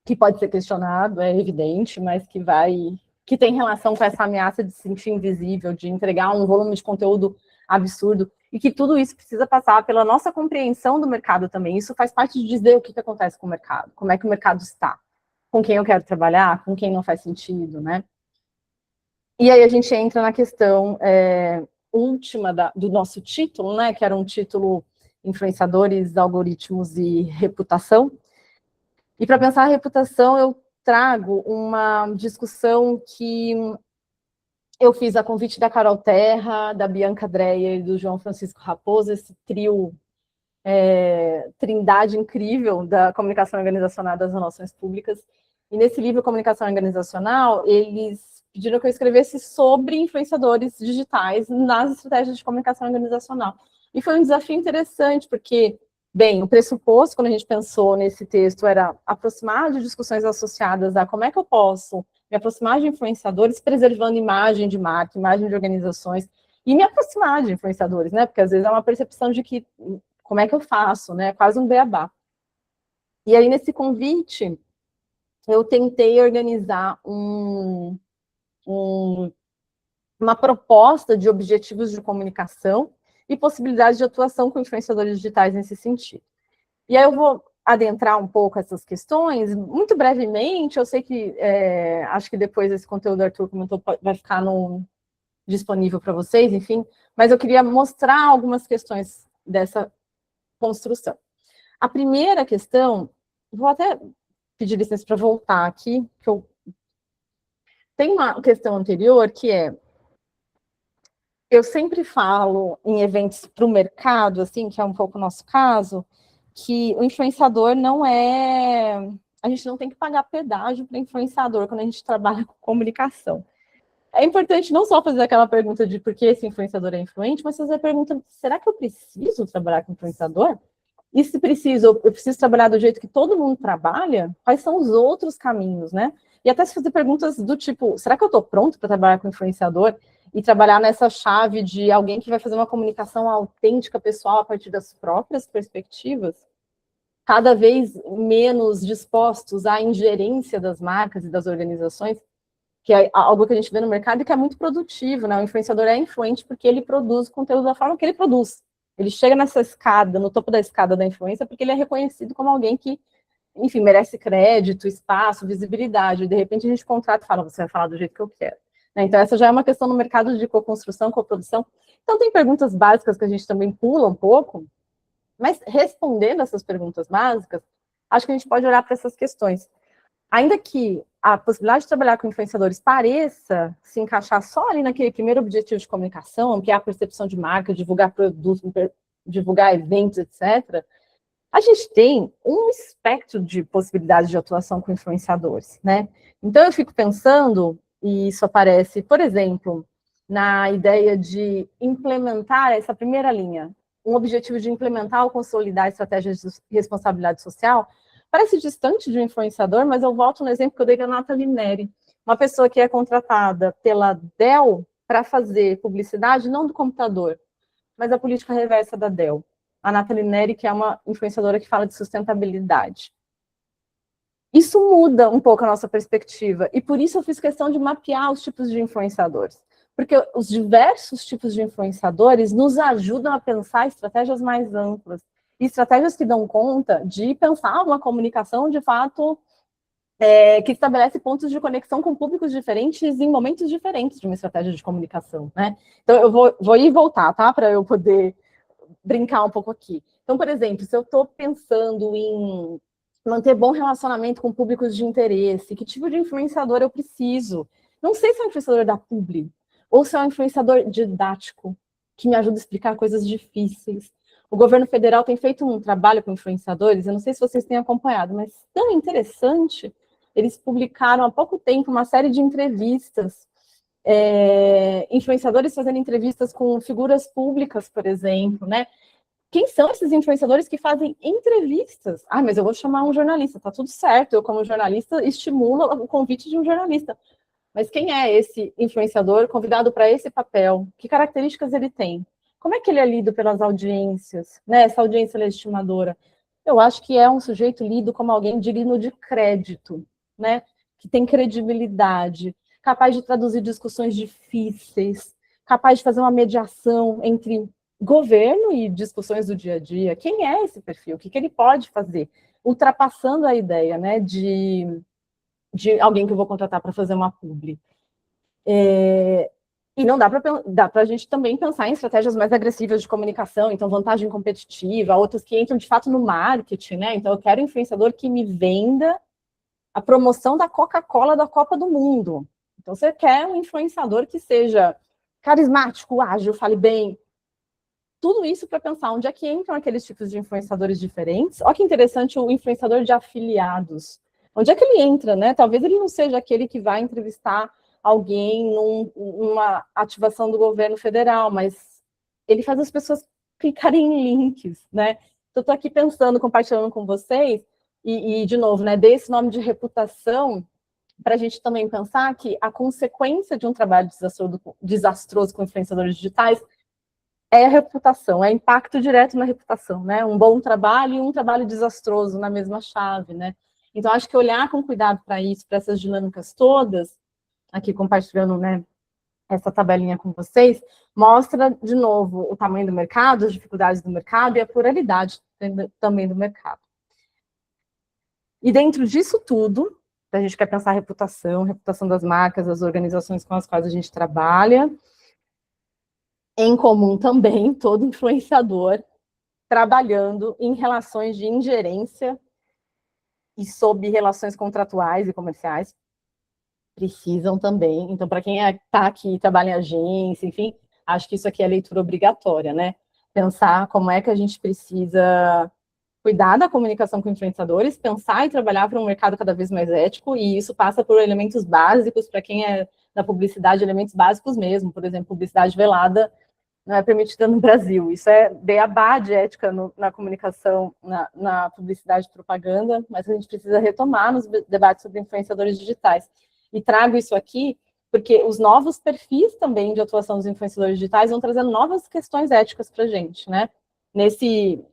que pode ser questionado, é evidente, mas que tem relação com essa ameaça de se sentir invisível, de entregar um volume de conteúdo absurdo, e que tudo isso precisa passar pela nossa compreensão do mercado também. Isso faz parte de dizer o que acontece com o mercado, como é que o mercado está, com quem eu quero trabalhar, com quem não faz sentido, né? E aí a gente entra na questão última do nosso título, né, que era um título Influenciadores, Algoritmos e Reputação. E para pensar a reputação, eu trago uma discussão que eu fiz a convite da Carol Terra, da Bianca Dreyer e do João Francisco Raposo, esse trio, trindade incrível da comunicação organizacional das relações públicas. E nesse livro, Comunicação Organizacional, eles pediram que eu escrevesse sobre influenciadores digitais nas estratégias de comunicação organizacional. E foi um desafio interessante, porque, bem, o pressuposto, quando a gente pensou nesse texto, era aproximar de discussões associadas a como é que eu posso me aproximar de influenciadores, preservando imagem de marca, imagem de organizações, e me aproximar de influenciadores, né? Porque às vezes é uma percepção de que, como é que eu faço, né? Quase um beabá. E aí, nesse convite, eu tentei organizar uma proposta de objetivos de comunicação e possibilidades de atuação com influenciadores digitais nesse sentido. E aí eu vou adentrar um pouco essas questões, muito brevemente. Eu sei que, acho que depois esse conteúdo do Arthur comentou, vai ficar disponível para vocês, enfim, mas eu queria mostrar algumas questões dessa construção. A primeira questão, vou até pedir licença para voltar aqui, que tem uma questão anterior, que eu sempre falo em eventos para o mercado, assim, que é um pouco o nosso caso, que o influenciador não é... A gente não tem que pagar pedágio para influenciador quando a gente trabalha com comunicação. É importante não só fazer aquela pergunta de por que esse influenciador é influente, mas fazer a pergunta, será que eu preciso trabalhar com influenciador? E se preciso, eu preciso trabalhar do jeito que todo mundo trabalha? Quais são os outros caminhos, né? E até se fazer perguntas do tipo, será que eu estou pronto para trabalhar com influenciador? E trabalhar nessa chave de alguém que vai fazer uma comunicação autêntica, pessoal, a partir das próprias perspectivas, cada vez menos dispostos à ingerência das marcas e das organizações, que é algo que a gente vê no mercado e que é muito produtivo, né? O influenciador é influente porque ele produz conteúdo da forma que ele produz. Ele chega nessa escada, no topo da escada da influência, porque ele é reconhecido como alguém que, enfim, merece crédito, espaço, visibilidade. E, de repente, a gente contrata e fala, você vai falar do jeito que eu quero. Né? Então, essa já é uma questão no mercado de coconstrução, coprodução. Então, tem perguntas básicas que a gente também pula um pouco, mas respondendo essas perguntas básicas, acho que a gente pode olhar para essas questões. Ainda que a possibilidade de trabalhar com influenciadores pareça se encaixar só ali naquele primeiro objetivo de comunicação, ampliar a percepção de marca, divulgar produtos, divulgar eventos, etc., a gente tem um espectro de possibilidades de atuação com influenciadores, né? Então, eu fico pensando, e isso aparece, por exemplo, na ideia de implementar essa primeira linha, um objetivo de implementar ou consolidar estratégias de responsabilidade social. Parece distante de um influenciador, mas eu volto no exemplo que eu dei da Nathalie Neri, uma pessoa que é contratada pela Dell para fazer publicidade, não do computador, mas da política reversa da Dell. A Nathalie Neri, que é uma influenciadora que fala de sustentabilidade. Isso muda um pouco a nossa perspectiva, e por isso eu fiz questão de mapear os tipos de influenciadores. Porque os diversos tipos de influenciadores nos ajudam a pensar estratégias mais amplas, e estratégias que dão conta de pensar uma comunicação, de fato, que estabelece pontos de conexão com públicos diferentes em momentos diferentes de uma estratégia de comunicação, né? Então, eu vou ir e voltar, tá? Para eu poder brincar um pouco aqui. Então, por exemplo, se eu estou pensando em manter bom relacionamento com públicos de interesse, que tipo de influenciador eu preciso? Não sei se é um influenciador da publi, ou se é um influenciador didático, que me ajuda a explicar coisas difíceis. O governo federal tem feito um trabalho com influenciadores, eu não sei se vocês têm acompanhado, mas tão interessante. Eles publicaram há pouco tempo uma série de entrevistas, influenciadores fazendo entrevistas com figuras públicas, por exemplo, né? Quem são esses influenciadores que fazem entrevistas? Ah, mas eu vou chamar um jornalista, tá tudo certo, eu como jornalista estimulo o convite de um jornalista. Mas quem é esse influenciador convidado para esse papel? Que características ele tem? Como é que ele é lido pelas audiências, né? Essa audiência legitimadora. Eu acho que é um sujeito lido como alguém digno de crédito, né? Que tem credibilidade, capaz de traduzir discussões difíceis, capaz de fazer uma mediação entre governo e discussões do dia a dia. Quem é esse perfil? O que ele pode fazer? Ultrapassando a ideia, né, de alguém que eu vou contratar para fazer uma publi. E não dá para a gente também pensar em estratégias mais agressivas de comunicação, então vantagem competitiva, outras que entram de fato no marketing, né? Então eu quero um influenciador que me venda a promoção da Coca-Cola da Copa do Mundo. Então você quer um influenciador que seja carismático, ágil, fale bem. Tudo isso para pensar onde é que entram aqueles tipos de influenciadores diferentes. Olha que interessante o influenciador de afiliados. Onde é que ele entra, né? Talvez ele não seja aquele que vai entrevistar alguém numa ativação do governo federal, mas ele faz as pessoas clicarem em links, né? Eu estou aqui pensando, compartilhando com vocês, e de novo, né, dei esse nome de reputação para a gente também pensar que a consequência de um trabalho desastroso com influenciadores digitais é a reputação, é impacto direto na reputação, né? Um bom trabalho e um trabalho desastroso na mesma chave, né? Então, acho que olhar com cuidado para isso, para essas dinâmicas todas, aqui compartilhando, né, essa tabelinha com vocês, mostra, de novo, o tamanho do mercado, as dificuldades do mercado e a pluralidade também do mercado. E dentro disso tudo, a gente quer pensar reputação das marcas, das organizações com as quais a gente trabalha, em comum também, todo influenciador trabalhando em relações de ingerência e sob relações contratuais e comerciais, precisam também. Então, para quem está aqui, trabalha em agência, enfim, acho que isso aqui é leitura obrigatória, né? Pensar como é que a gente precisa cuidar da comunicação com influenciadores, pensar e trabalhar para um mercado cada vez mais ético, e isso passa por elementos básicos, para quem é da publicidade, elementos básicos mesmo, por exemplo, publicidade velada não é permitida no Brasil, isso é beabá de ética na comunicação, na publicidade e propaganda, mas a gente precisa retomar nos debates sobre influenciadores digitais. E trago isso aqui porque os novos perfis também de atuação dos influenciadores digitais vão trazendo novas questões éticas para a gente, né? Nesse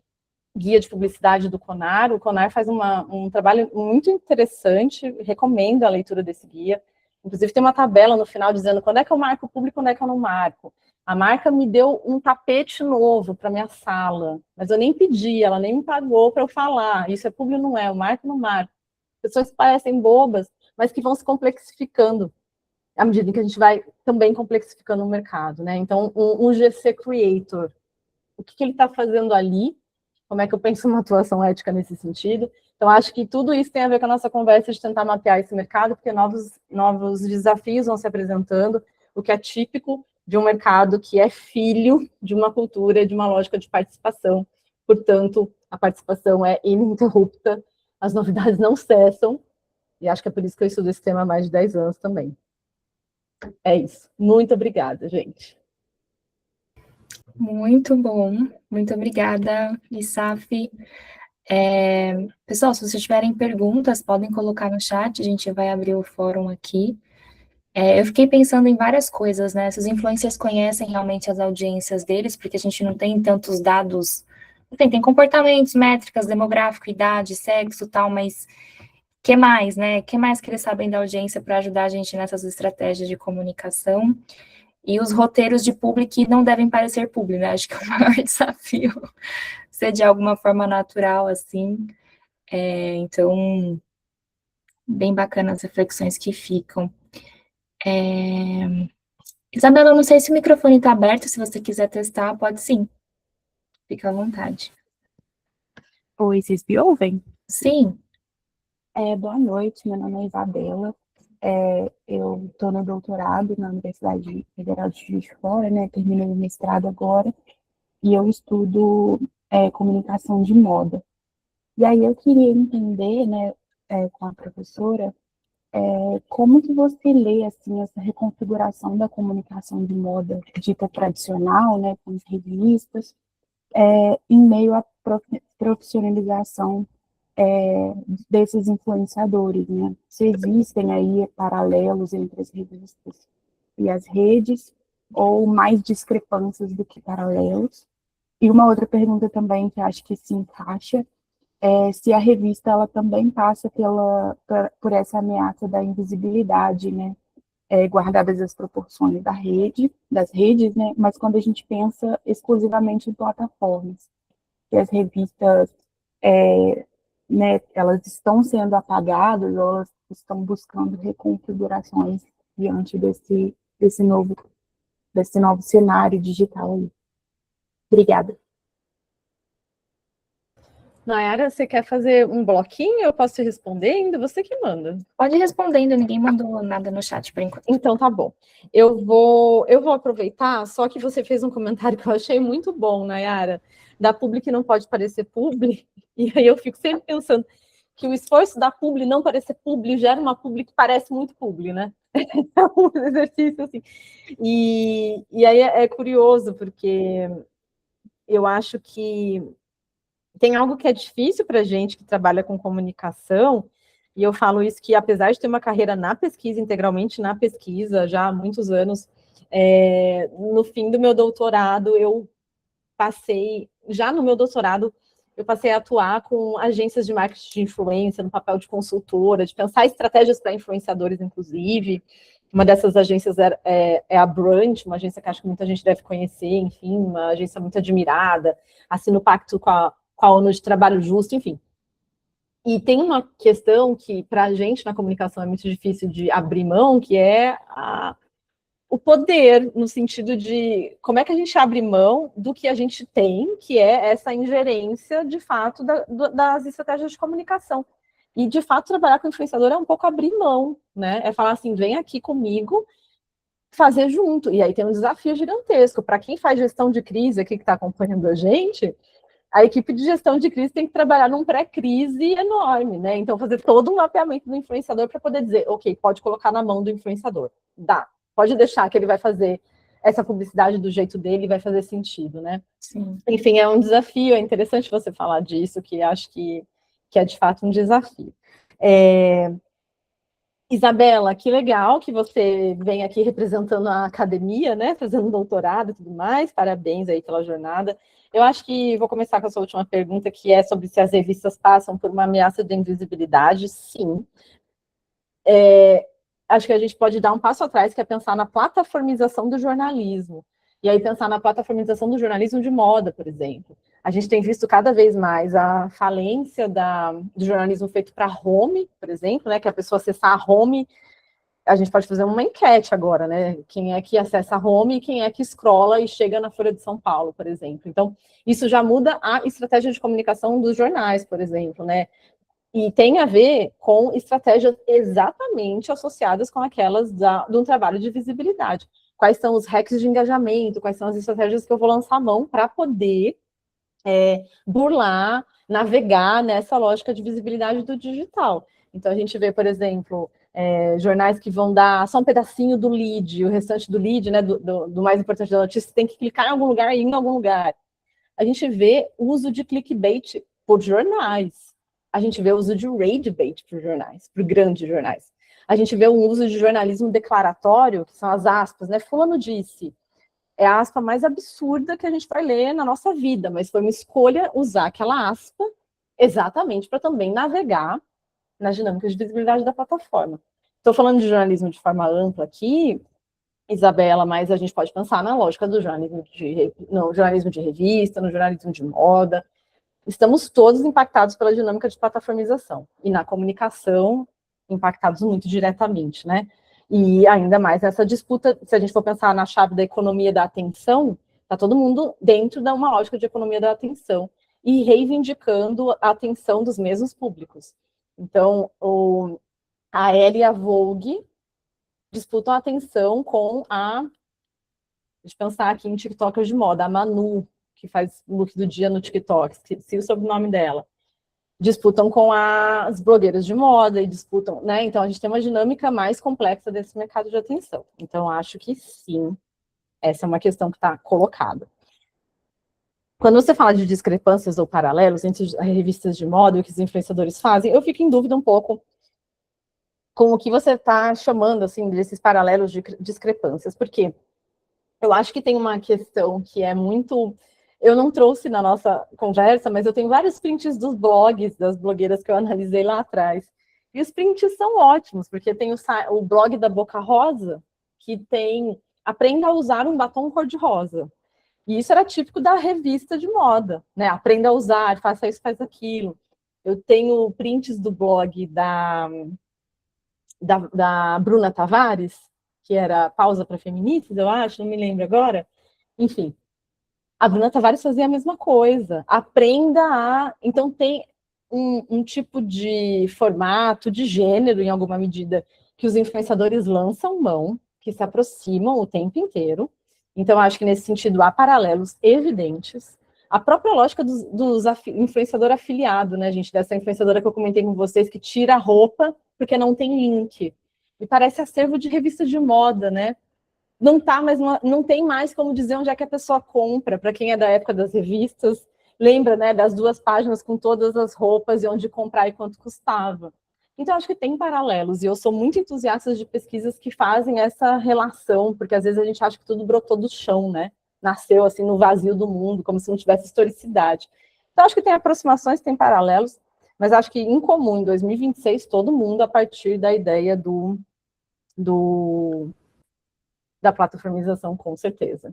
guia de publicidade do CONAR, o CONAR faz um trabalho muito interessante, recomendo a leitura desse guia. Inclusive tem uma tabela no final dizendo quando é que eu marco público, quando é que eu não marco. A marca me deu um tapete novo para minha sala, mas eu nem pedi, ela nem me pagou para eu falar. Isso é público, não é, eu marco, não marco. Pessoas que parecem bobas, mas que vão se complexificando à medida que a gente vai também complexificando o mercado, né? Então, um GC Creator, o que ele está fazendo ali? Como é que eu penso uma atuação ética nesse sentido? Então, acho que tudo isso tem a ver com a nossa conversa de tentar mapear esse mercado, porque novos desafios vão se apresentando, o que é típico de um mercado que é filho de uma cultura, de uma lógica de participação. Portanto, a participação é ininterrupta, as novidades não cessam, e acho que é por isso que eu estudo esse tema há mais de 10 anos também. É isso. Muito obrigada, gente. Muito bom. Muito obrigada, Lissaf. Pessoal, se vocês tiverem perguntas, podem colocar no chat, a gente vai abrir o fórum aqui. Eu fiquei pensando em várias coisas, né? Se os influencers conhecem realmente as audiências deles, porque a gente não tem tantos dados. Tem comportamentos, métricas, demográfico, idade, sexo e tal, mas que mais, né? Que mais que eles sabem da audiência para ajudar a gente nessas estratégias de comunicação? E os roteiros de publi que não devem parecer publi, né? Acho que é o maior desafio ser de alguma forma natural, assim. Então, bem bacana as reflexões que ficam. Isabela, eu não sei se o microfone está aberto, se você quiser testar, pode sim. Fica à vontade. Oi, vocês me ouvem? Sim. Boa noite, meu nome é Isabela. Eu estou no doutorado na Universidade Federal de Juiz de Fora, né? Terminei o mestrado agora, e eu estudo comunicação de moda. E aí eu queria entender, né, com a professora, como que você lê, assim, essa reconfiguração da comunicação de moda dita tradicional, né, com as revistas, em meio à profissionalização desses influenciadores, né? Se existem aí paralelos entre as revistas e as redes, ou mais discrepâncias do que paralelos. E uma outra pergunta também que acho que se encaixa é se a revista ela também passa por essa ameaça da invisibilidade, né? Guardadas as proporções das redes, né? Mas quando a gente pensa exclusivamente em plataformas, que as revistas né, elas estão sendo apagadas, ou elas estão buscando reconfigurações diante desse novo cenário digital aí. Obrigada. Nayara, você quer fazer um bloquinho? Eu posso te respondendo? Você que manda. Pode ir respondendo, ninguém mandou nada no chat por enquanto. Então, tá bom. Eu vou aproveitar, só que você fez um comentário que eu achei muito bom, Nayara, da publi que não pode parecer publi, e aí eu fico sempre pensando que o esforço da publi não parecer publi gera uma publi que parece muito publi, né? É um exercício assim. E aí é curioso, porque eu acho que tem algo que é difícil para a gente que trabalha com comunicação, e eu falo isso que, apesar de ter uma carreira na pesquisa, integralmente na pesquisa, já há muitos anos, no fim do meu doutorado, eu passei, já no meu doutorado, eu passei a atuar com agências de marketing de influência, no papel de consultora, de pensar estratégias para influenciadores, inclusive. Uma dessas agências é a Brunch, uma agência que acho que muita gente deve conhecer, enfim, uma agência muito admirada, assina o pacto com a ONU de Trabalho Justo, enfim. E tem uma questão que, para a gente, na comunicação, é muito difícil de abrir mão, que é o poder, no sentido de como é que a gente abre mão do que a gente tem, que é essa ingerência, de fato, das estratégias de comunicação. E, de fato, trabalhar com influenciador é um pouco abrir mão, né? É falar assim, vem aqui comigo, fazer junto. E aí tem um desafio gigantesco. Para quem faz gestão de crise aqui, que está acompanhando a equipe de gestão de crise tem que trabalhar num pré-crise enorme, né? Então, fazer todo um mapeamento do influenciador para poder dizer, ok, pode colocar na mão do influenciador. Dá. Pode deixar que ele vai fazer essa publicidade do jeito dele e vai fazer sentido, né? Sim. Enfim, é um desafio, é interessante você falar disso, que acho que é de fato um desafio. Isabela, que legal que você vem aqui representando a academia, né? Fazendo doutorado e tudo mais, parabéns aí pela jornada. Eu acho que vou começar com a sua última pergunta, que é sobre se as revistas passam por uma ameaça de invisibilidade. Sim. Acho que a gente pode dar um passo atrás, que é pensar na plataformização do jornalismo. E aí pensar na plataformização do jornalismo de moda, por exemplo. A gente tem visto cada vez mais a falência do jornalismo feito para home, por exemplo, né, que a pessoa acessar a home, a gente pode fazer uma enquete agora, né? Quem é que acessa a home e quem é que scrolla e chega na Folha de São Paulo, por exemplo. Então, isso já muda a estratégia de comunicação dos jornais, por exemplo, né? E tem a ver com estratégias exatamente associadas com aquelas de um trabalho de visibilidade. Quais são os hacks de engajamento, quais são as estratégias que eu vou lançar a mão para poder burlar, navegar nessa lógica de visibilidade do digital. Então, a gente vê, por exemplo, jornais que vão dar só um pedacinho do lead, o restante do lead, né, do mais importante da notícia, tem que clicar em algum lugar e ir em algum lugar. A gente vê o uso de clickbait por jornais. A gente vê o uso de raidbait por jornais, por grandes jornais. A gente vê o uso de jornalismo declaratório, que são as aspas, né? Fulano disse. É a aspa mais absurda que a gente vai ler na nossa vida, mas foi uma escolha usar aquela aspa exatamente para também navegar na dinâmica de visibilidade da plataforma. Estou falando de jornalismo de forma ampla aqui, Isabela, mas a gente pode pensar na lógica do jornalismo no jornalismo de revista, no jornalismo de moda. Estamos todos impactados pela dinâmica de plataformização. E na comunicação, impactados muito diretamente, né? E ainda mais nessa disputa, se a gente for pensar na chave da economia da atenção, está todo mundo dentro de uma lógica de economia da atenção e reivindicando a atenção dos mesmos públicos. Então, a Elle e a Vogue disputam a atenção com deixa eu pensar aqui em tiktokers de moda, a Manu, que faz o look do dia no TikTok, esqueci o sobrenome dela. Disputam com as blogueiras de moda e disputam, né? Então, a gente tem uma dinâmica mais complexa desse mercado de atenção. Então, acho que sim, essa é uma questão que está colocada. Quando você fala de discrepâncias ou paralelos entre as revistas de moda e o que os influenciadores fazem, eu fico em dúvida um pouco com o que você está chamando, assim, desses paralelos de discrepâncias, porque eu acho que tem uma questão que é muito... Eu não trouxe na nossa conversa, mas eu tenho vários prints dos blogs das blogueiras que eu analisei lá atrás. E os prints são ótimos, porque tem o blog da Boca Rosa, que tem Aprenda a usar um batom cor-de-rosa. E isso era típico da revista de moda, né? Aprenda a usar, faça isso, faz aquilo. Eu tenho prints do blog da Bruna Tavares, que era Pausa para Feministas, eu acho, não me lembro agora. Enfim, a Bruna Tavares fazia a mesma coisa. Aprenda a... Então, tem um tipo de formato, de gênero, em alguma medida, que os influenciadores lançam mão, que se aproximam o tempo inteiro. Então, acho que, nesse sentido, há paralelos evidentes. A própria lógica dos influenciador afiliado, né, gente? Dessa influenciadora que eu comentei com vocês, que tira a roupa porque não tem link. E parece acervo de revistas de moda, né? Não tem mais como dizer onde é que a pessoa compra. Para quem é da época das revistas, lembra, né, das 2 páginas com todas as roupas e onde comprar e quanto custava. Então, acho que tem paralelos, e eu sou muito entusiasta de pesquisas que fazem essa relação, porque às vezes a gente acha que tudo brotou do chão, né? Nasceu assim no vazio do mundo, como se não tivesse historicidade. Então, acho que tem aproximações, tem paralelos, mas acho que em comum, em 2026, todo mundo, a partir da ideia da plataformização, com certeza.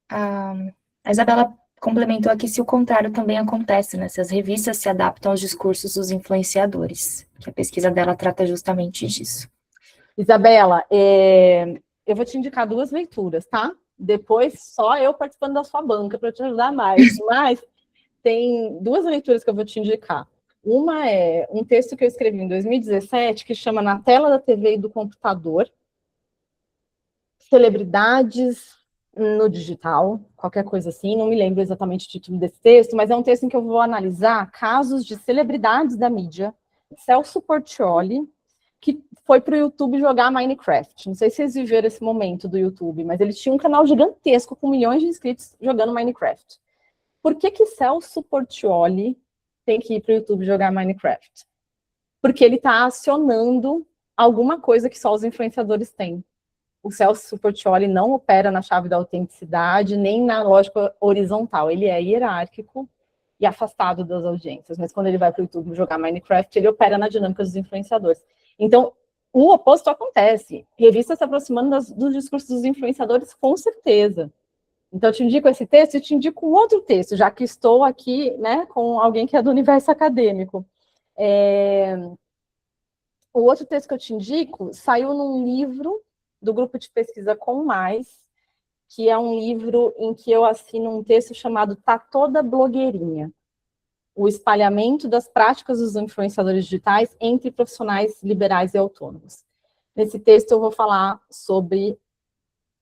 A Isabela complementou aqui se o contrário também acontece, né? Se as revistas se adaptam aos discursos dos influenciadores, que a pesquisa dela trata justamente disso. Isabela, eu vou te indicar 2 leituras, tá? Depois, só eu participando da sua banca para te ajudar mais. Mas tem 2 leituras que eu vou te indicar. Uma é um texto que eu escrevi em 2017, que chama Na Tela da TV e do Computador, Celebridades no Digital, qualquer coisa assim, não me lembro exatamente o título desse texto, mas é um texto em que eu vou analisar casos de celebridades da mídia, Celso Portiolli, que foi para o YouTube jogar Minecraft. Não sei se vocês viveram esse momento do YouTube, mas ele tinha um canal gigantesco com milhões de inscritos jogando Minecraft. Por que Celso Portiolli tem que ir para o YouTube jogar Minecraft? Porque ele está acionando alguma coisa que só os influenciadores têm. O Celso Portiolli não opera na chave da autenticidade, nem na lógica horizontal. Ele é hierárquico e afastado das audiências. Mas quando ele vai para o YouTube jogar Minecraft, ele opera na dinâmica dos influenciadores. Então, o oposto acontece. Revistas se aproximando dos discursos dos influenciadores, com certeza. Então, eu te indico esse texto e te indico um outro texto, já que estou aqui, né, com alguém que é do universo acadêmico. O outro texto que eu te indico saiu num livro do grupo de pesquisa Com Mais, que é um livro em que eu assino um texto chamado Tá Toda Blogueirinha. O espalhamento das práticas dos influenciadores digitais entre profissionais liberais e autônomos. Nesse texto eu vou falar sobre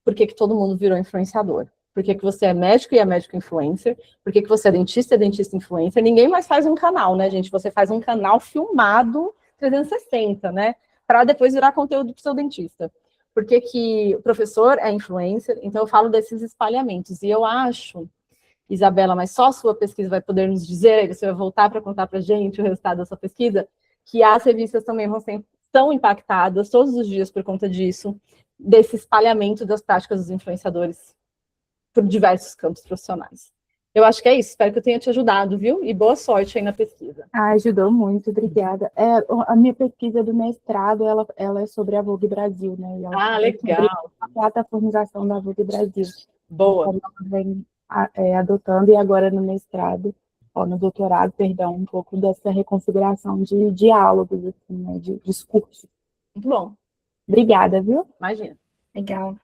por que todo mundo virou influenciador. Por que você é médico e é médico influencer. Por que você é dentista e é dentista influencer. Ninguém mais faz um canal, né, gente? Você faz um canal filmado 360, né? Para depois virar conteúdo para o seu dentista. Por que o professor é influencer? Então eu falo desses espalhamentos. E eu acho, Isabela, mas só a sua pesquisa vai poder nos dizer, aí você vai voltar para contar para a gente o resultado da sua pesquisa, que as revistas também são impactadas todos os dias por conta disso, desse espalhamento das práticas dos influenciadores por diversos campos profissionais. Eu acho que é isso, espero que eu tenha te ajudado, viu? E boa sorte aí na pesquisa. Ajudou muito, obrigada. A minha pesquisa do mestrado, ela é sobre a Vogue Brasil, né? Legal. A plataformização da Vogue Brasil. Boa. Então, ela vem adotando, e agora no mestrado, no doutorado, perdão, um pouco dessa reconfiguração de diálogos, assim, né, de discurso. Muito bom. Obrigada, viu? Imagina. Legal.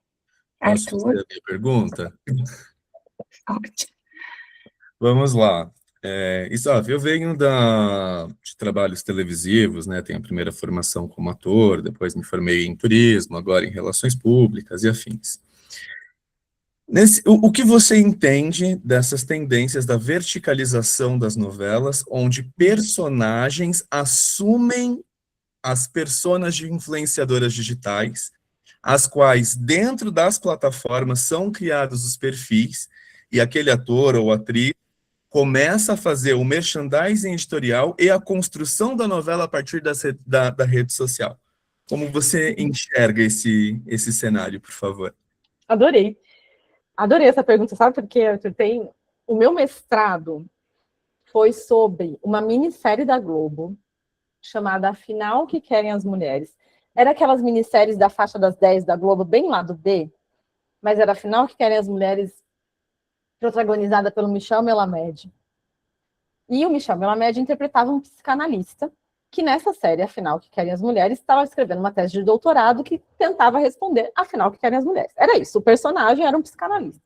Posso Arthur? fazer a minha pergunta? Ótimo. Vamos lá. Isaac, eu venho de trabalhos televisivos, né? Tenho a primeira formação como ator, depois me formei em turismo, agora em relações públicas e afins. O que você entende dessas tendências da verticalização das novelas, onde personagens assumem as personas de influenciadoras digitais, as quais, dentro das plataformas, são criados os perfis, e aquele ator ou atriz começa a fazer o merchandising editorial e a construção da novela a partir da rede social. Como você enxerga esse cenário, por favor? Adorei. Adorei essa pergunta, sabe por quê, Arthur? O meu mestrado foi sobre uma minissérie da Globo, chamada Afinal, o que querem as mulheres? Era aquelas minisséries da faixa das 10 da Globo, bem lá do B, mas era Afinal, o que querem as mulheres, protagonizada pelo Michel Melamed. E o Michel Melamed interpretava um psicanalista, que nessa série, Afinal, o que querem as mulheres, estava escrevendo uma tese de doutorado que tentava responder, afinal, o que querem as mulheres? Era isso, o personagem era um psicanalista.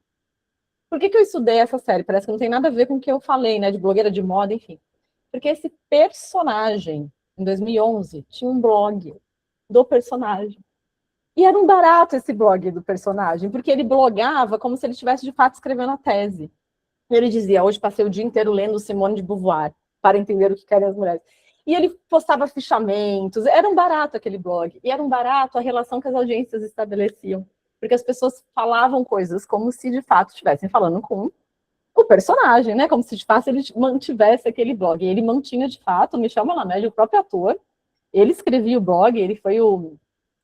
Por que eu estudei essa série? Parece que não tem nada a ver com o que eu falei, né, de blogueira de moda, enfim. Porque esse personagem, em 2011, tinha um blog do personagem. E era um barato esse blog do personagem, porque ele blogava como se ele estivesse, de fato, escrevendo a tese. Ele dizia, hoje passei o dia inteiro lendo Simone de Beauvoir, para entender o que querem as mulheres. E ele postava fichamentos, era um barato aquele blog. E era um barato a relação que as audiências estabeleciam. Porque as pessoas falavam coisas como se, de fato, estivessem falando com o personagem, né? Como se, de fato, ele mantivesse aquele blog. E ele mantinha, de fato, o Michel Melamed, o próprio ator. Ele escrevia o blog, ele foi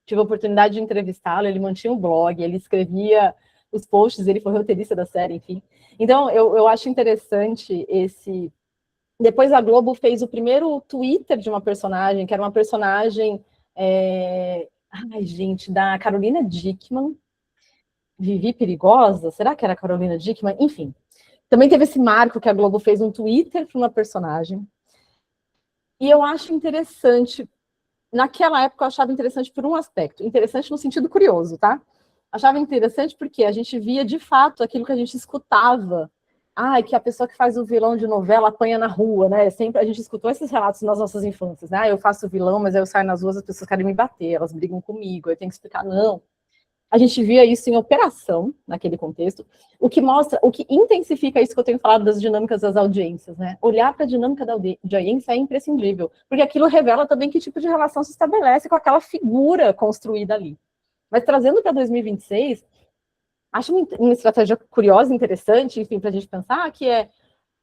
tive a oportunidade de entrevistá-lo, ele mantinha o blog, ele escrevia os posts, ele foi roteirista da série, enfim. Então, eu acho interessante esse... Depois a Globo fez o primeiro Twitter de uma personagem, que era uma personagem, ai, gente, da Carolina Dickmann, Vivi Perigosa, será que era a Carolina Dickmann? Enfim, também teve esse marco que a Globo fez um Twitter para uma personagem, e eu acho interessante, naquela época eu achava interessante por um aspecto, interessante no sentido curioso, tá? Achava interessante porque a gente via, de fato, aquilo que a gente escutava. Que a pessoa que faz o vilão de novela apanha na rua, né? Sempre a gente escutou esses relatos nas nossas infâncias, né? Eu faço o vilão, mas aí eu saio nas ruas, as pessoas querem me bater, elas brigam comigo, eu tenho que explicar, não. A gente via isso em operação, naquele contexto, o que mostra, o que intensifica isso que eu tenho falado das dinâmicas das audiências, né? Olhar para a dinâmica da audiência é imprescindível, porque aquilo revela também que tipo de relação se estabelece com aquela figura construída ali. Mas trazendo para 2026, acho uma estratégia curiosa, interessante, enfim, para a gente pensar, que é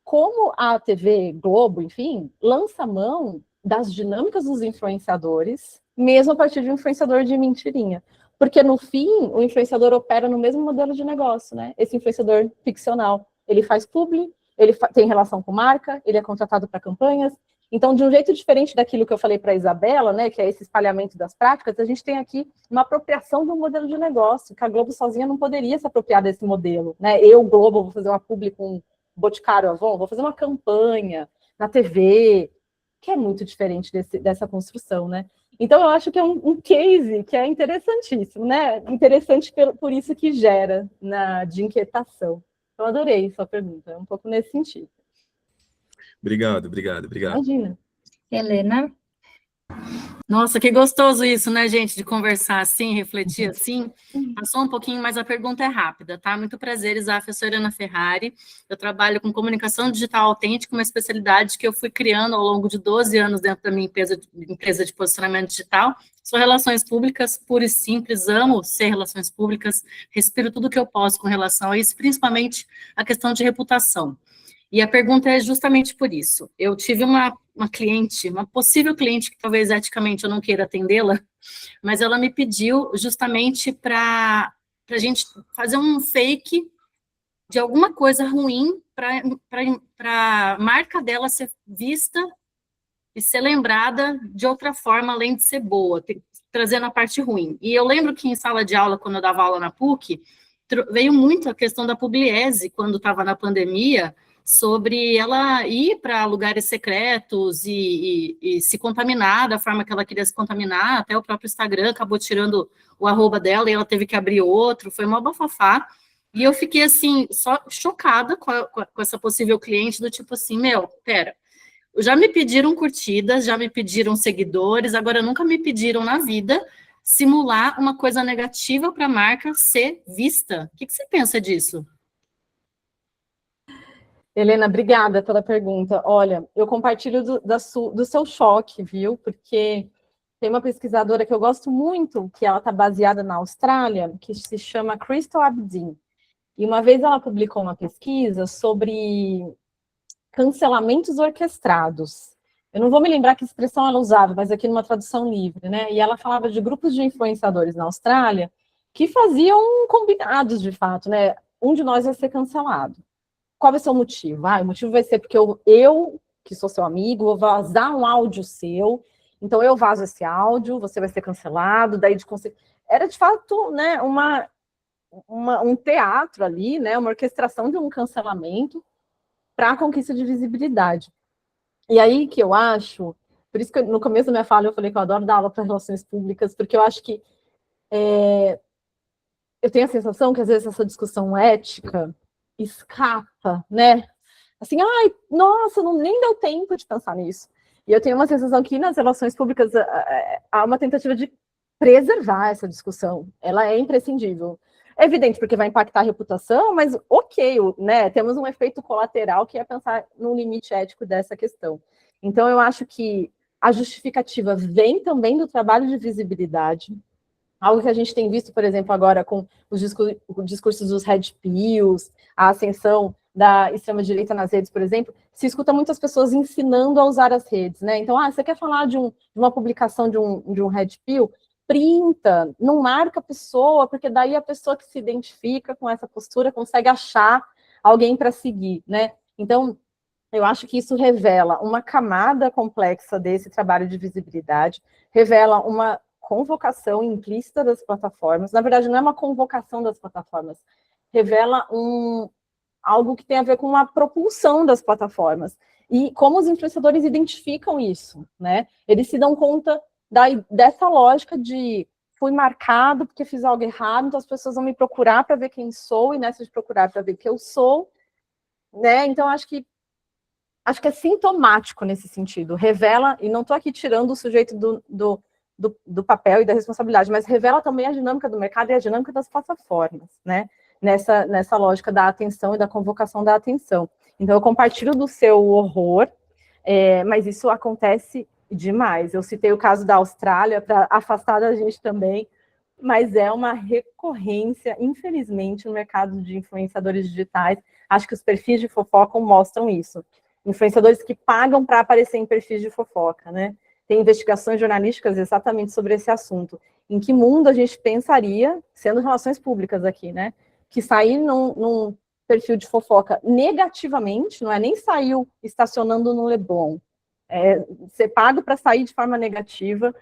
como a TV Globo, enfim, lança mão das dinâmicas dos influenciadores, mesmo a partir de um influenciador de mentirinha. Porque, no fim, o influenciador opera no mesmo modelo de negócio, né? Esse influenciador ficcional. Ele faz publi, ele tem relação com marca, ele é contratado para campanhas. Então, de um jeito diferente daquilo que eu falei para a Isabela, né, que é esse espalhamento das práticas, a gente tem aqui uma apropriação de um modelo de negócio, que a Globo sozinha não poderia se apropriar desse modelo, né? Eu, Globo, vou fazer uma publi com Boticário Avon, vou fazer uma campanha na TV, que é muito diferente dessa construção, né? Então, eu acho que é um case que é interessantíssimo, né? Interessante por isso que gera de inquietação. Eu adorei sua pergunta, é um pouco nesse sentido. Obrigado. Imagina. Helena? Nossa, que gostoso isso, né, gente, de conversar assim, refletir assim. Passou um pouquinho, mas a pergunta é rápida, tá? Muito prazer, Isaf, eu sou Helena Ferrari, eu trabalho com comunicação digital autêntica, uma especialidade que eu fui criando ao longo de 12 anos dentro da minha empresa de posicionamento digital. Sou relações públicas, pura e simples, amo ser relações públicas, respiro tudo que eu posso com relação a isso, principalmente a questão de reputação. E a pergunta é justamente por isso. Eu tive uma cliente, uma possível cliente, que talvez eticamente eu não queira atendê-la, mas ela me pediu justamente para a gente fazer um fake de alguma coisa ruim para a marca dela ser vista e ser lembrada de outra forma, além de ser boa, trazendo a parte ruim. E eu lembro que em sala de aula, quando eu dava aula na PUC, veio muito a questão da Pugliese, quando estava na pandemia, sobre ela ir para lugares secretos e se contaminar da forma que ela queria se contaminar, até o próprio Instagram acabou tirando o @, dela e ela teve que abrir outro, foi uma bafafá, e eu fiquei, assim, só chocada com essa possível cliente, do tipo assim, pera, já me pediram curtidas, já me pediram seguidores, agora nunca me pediram na vida simular uma coisa negativa para a marca ser vista. O que você pensa disso? Helena, obrigada pela pergunta. Olha, eu compartilho do seu choque, viu? Porque tem uma pesquisadora que eu gosto muito, que ela está baseada na Austrália, que se chama Crystal Aberdeen. E uma vez ela publicou uma pesquisa sobre cancelamentos orquestrados. Eu não vou me lembrar que expressão ela usava, mas aqui numa tradução livre, né? E ela falava de grupos de influenciadores na Austrália que faziam combinados, de fato, né? Um de nós vai ser cancelado. Qual vai ser o motivo? O motivo vai ser porque eu, que sou seu amigo, vou vazar um áudio seu, então eu vazo esse áudio, você vai ser cancelado, daí era de fato, né, um teatro ali, né, uma orquestração de um cancelamento para a conquista de visibilidade. E aí que eu acho, por isso que no começo da minha fala eu falei que eu adoro dar aula para relações públicas, porque eu acho que eu tenho a sensação que às vezes essa discussão ética escapa, né? Assim, nossa, nem deu tempo de pensar nisso. E eu tenho uma sensação que nas relações públicas há uma tentativa de preservar essa discussão. Ela é imprescindível. É evidente porque vai impactar a reputação, mas ok, né? Temos um efeito colateral que é pensar no limite ético dessa questão. Então, eu acho que a justificativa vem também do trabalho de visibilidade, algo que a gente tem visto, por exemplo, agora com os discursos dos red pills, a ascensão da extrema-direita nas redes, por exemplo, se escuta muitas pessoas ensinando a usar as redes, né? Então, você quer falar de uma publicação de um red pill? printa, não marca a pessoa, porque daí a pessoa que se identifica com essa postura consegue achar alguém para seguir, né? Então, eu acho que isso revela uma camada complexa desse trabalho de visibilidade, revela uma convocação implícita das plataformas. Na verdade, não é uma convocação das plataformas, revela algo que tem a ver com uma propulsão das plataformas. E como os influenciadores identificam isso, né? Eles se dão conta dessa lógica de fui marcado porque fiz algo errado, então as pessoas vão me procurar para ver quem sou, e nessa de procurar para ver quem eu sou, né? Então, acho que é sintomático nesse sentido. Revela, e não estou aqui tirando o sujeito do papel e da responsabilidade, mas revela também a dinâmica do mercado e a dinâmica das plataformas, né? Nessa lógica da atenção e da convocação da atenção. Então, eu compartilho do seu horror, mas isso acontece demais. Eu citei o caso da Austrália para afastar da gente também, mas é uma recorrência, infelizmente, no mercado de influenciadores digitais. Acho que os perfis de fofoca mostram isso. Influenciadores que pagam para aparecer em perfis de fofoca, né? Tem investigações jornalísticas exatamente sobre esse assunto. Em que mundo a gente pensaria, sendo relações públicas aqui, né? Que sair num perfil de fofoca negativamente, não é nem saiu estacionando no Leblon, ser pago para sair de forma negativa,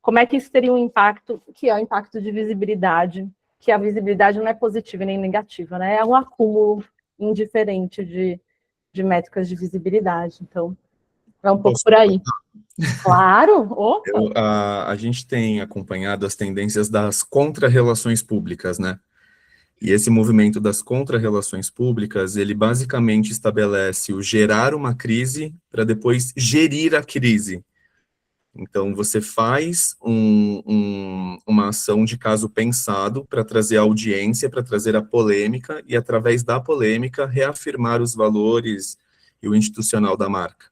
como é que isso teria um impacto, que é o impacto de visibilidade, que a visibilidade não é positiva nem negativa, né? É um acúmulo indiferente de métricas de visibilidade. Então, é um pouco por aí. Claro! Opa. A gente tem acompanhado as tendências das contra-relações públicas, né? E esse movimento das contra-relações públicas, ele basicamente estabelece o gerar uma crise para depois gerir a crise. Então, você faz uma ação de caso pensado para trazer a audiência, para trazer a polêmica, e através da polêmica, reafirmar os valores e o institucional da marca,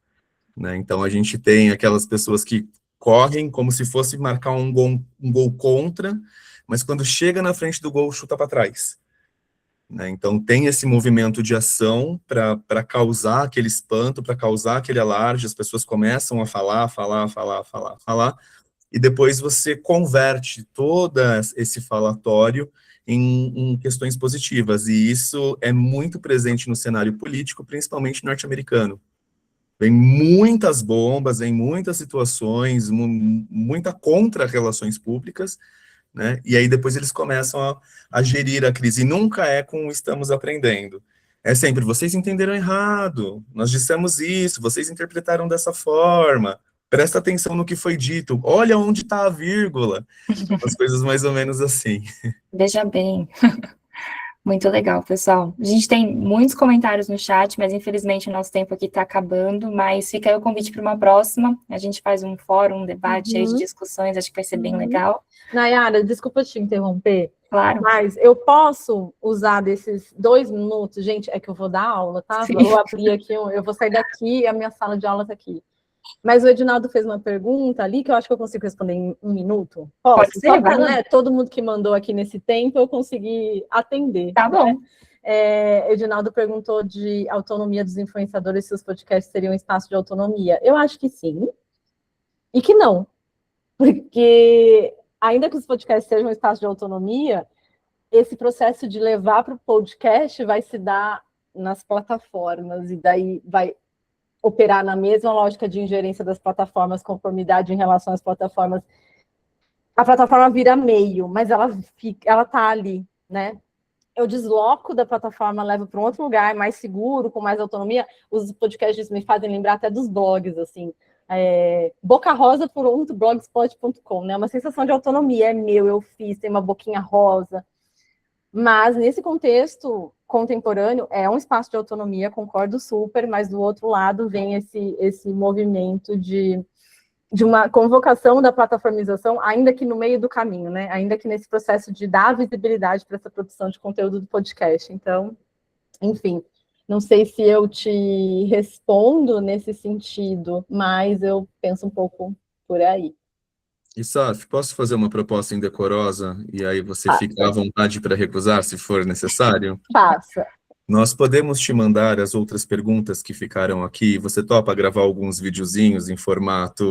né? Então, a gente tem aquelas pessoas que correm como se fosse marcar um gol contra, mas quando chega na frente do gol, chuta para trás, né? Então, tem esse movimento de ação para causar aquele espanto, para causar aquele alarde, as pessoas começam a falar, e depois você converte todo esse falatório em questões positivas, e isso é muito presente no cenário político, principalmente norte-americano. Vem muitas bombas, em muitas situações, muita contra-relações públicas, né? E aí depois eles começam a gerir a crise, e nunca é com estamos aprendendo. É sempre, vocês entenderam errado, nós dissemos isso, vocês interpretaram dessa forma, presta atenção no que foi dito, olha onde está a vírgula, as coisas mais ou menos assim. Veja bem. Muito legal, pessoal. A gente tem muitos comentários no chat, mas infelizmente o nosso tempo aqui está acabando, mas fica aí o convite para uma próxima. A gente faz um fórum, um debate aí de discussões, acho que vai ser bem legal. Nayara, desculpa te interromper. Claro. Mas eu posso usar desses 2 minutos, gente, é que eu vou dar aula, tá? Sim. Vou abrir aqui, eu vou sair daqui e a minha sala de aula está aqui. Mas o Edinaldo fez uma pergunta ali que eu acho que eu consigo responder em 1 minuto. Pode ser, só para, né, todo mundo que mandou aqui nesse tempo eu consegui atender. Tá bom. Edinaldo perguntou de autonomia dos influenciadores, se os podcasts teriam espaço de autonomia. Eu acho que sim e que não. Porque, ainda que os podcasts sejam um espaço de autonomia, esse processo de levar para o podcast vai se dar nas plataformas, e daí vai operar na mesma lógica de ingerência das plataformas, conformidade em relação às plataformas. A plataforma vira meio, mas ela está ali, né? Eu desloco da plataforma, levo para um outro lugar, mais seguro, com mais autonomia. Os podcasts me fazem lembrar até dos blogs, assim. bocarosa.blogspot.com, né? Uma sensação de autonomia, é meu, eu fiz, tem uma boquinha rosa. Mas, nesse contexto contemporâneo, é um espaço de autonomia, concordo super, mas do outro lado vem esse movimento de uma convocação da plataformização, ainda que no meio do caminho, né? Ainda que nesse processo de dar visibilidade para essa produção de conteúdo do podcast. Então, enfim, não sei se eu te respondo nesse sentido, mas eu penso um pouco por aí. Isaf, posso fazer uma proposta indecorosa e aí você fica à vontade para recusar, se for necessário? Faça. Nós podemos te mandar as outras perguntas que ficaram aqui. Você topa gravar alguns videozinhos em formato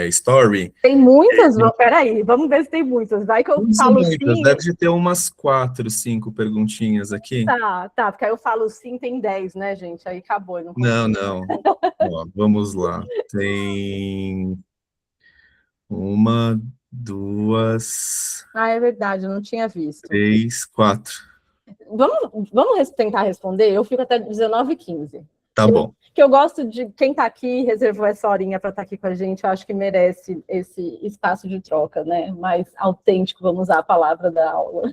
story. Tem muitas? Peraí, vamos ver se tem muitas. Vai que eu Não são falo muitas, sim. deve ter umas 4, 5 perguntinhas aqui. Tá, porque aí eu falo sim, tem 10, né, gente? Aí acabou. Eu Não. Ó, vamos lá. Tem 1, 2, é verdade, eu não tinha visto. 3, 4. Vamos tentar responder? Eu fico até 19h15. Tá bom. Que eu gosto de quem está aqui, reservou essa horinha para estar aqui com a gente, eu acho que merece esse espaço de troca, né? Mais autêntico, vamos usar a palavra da aula.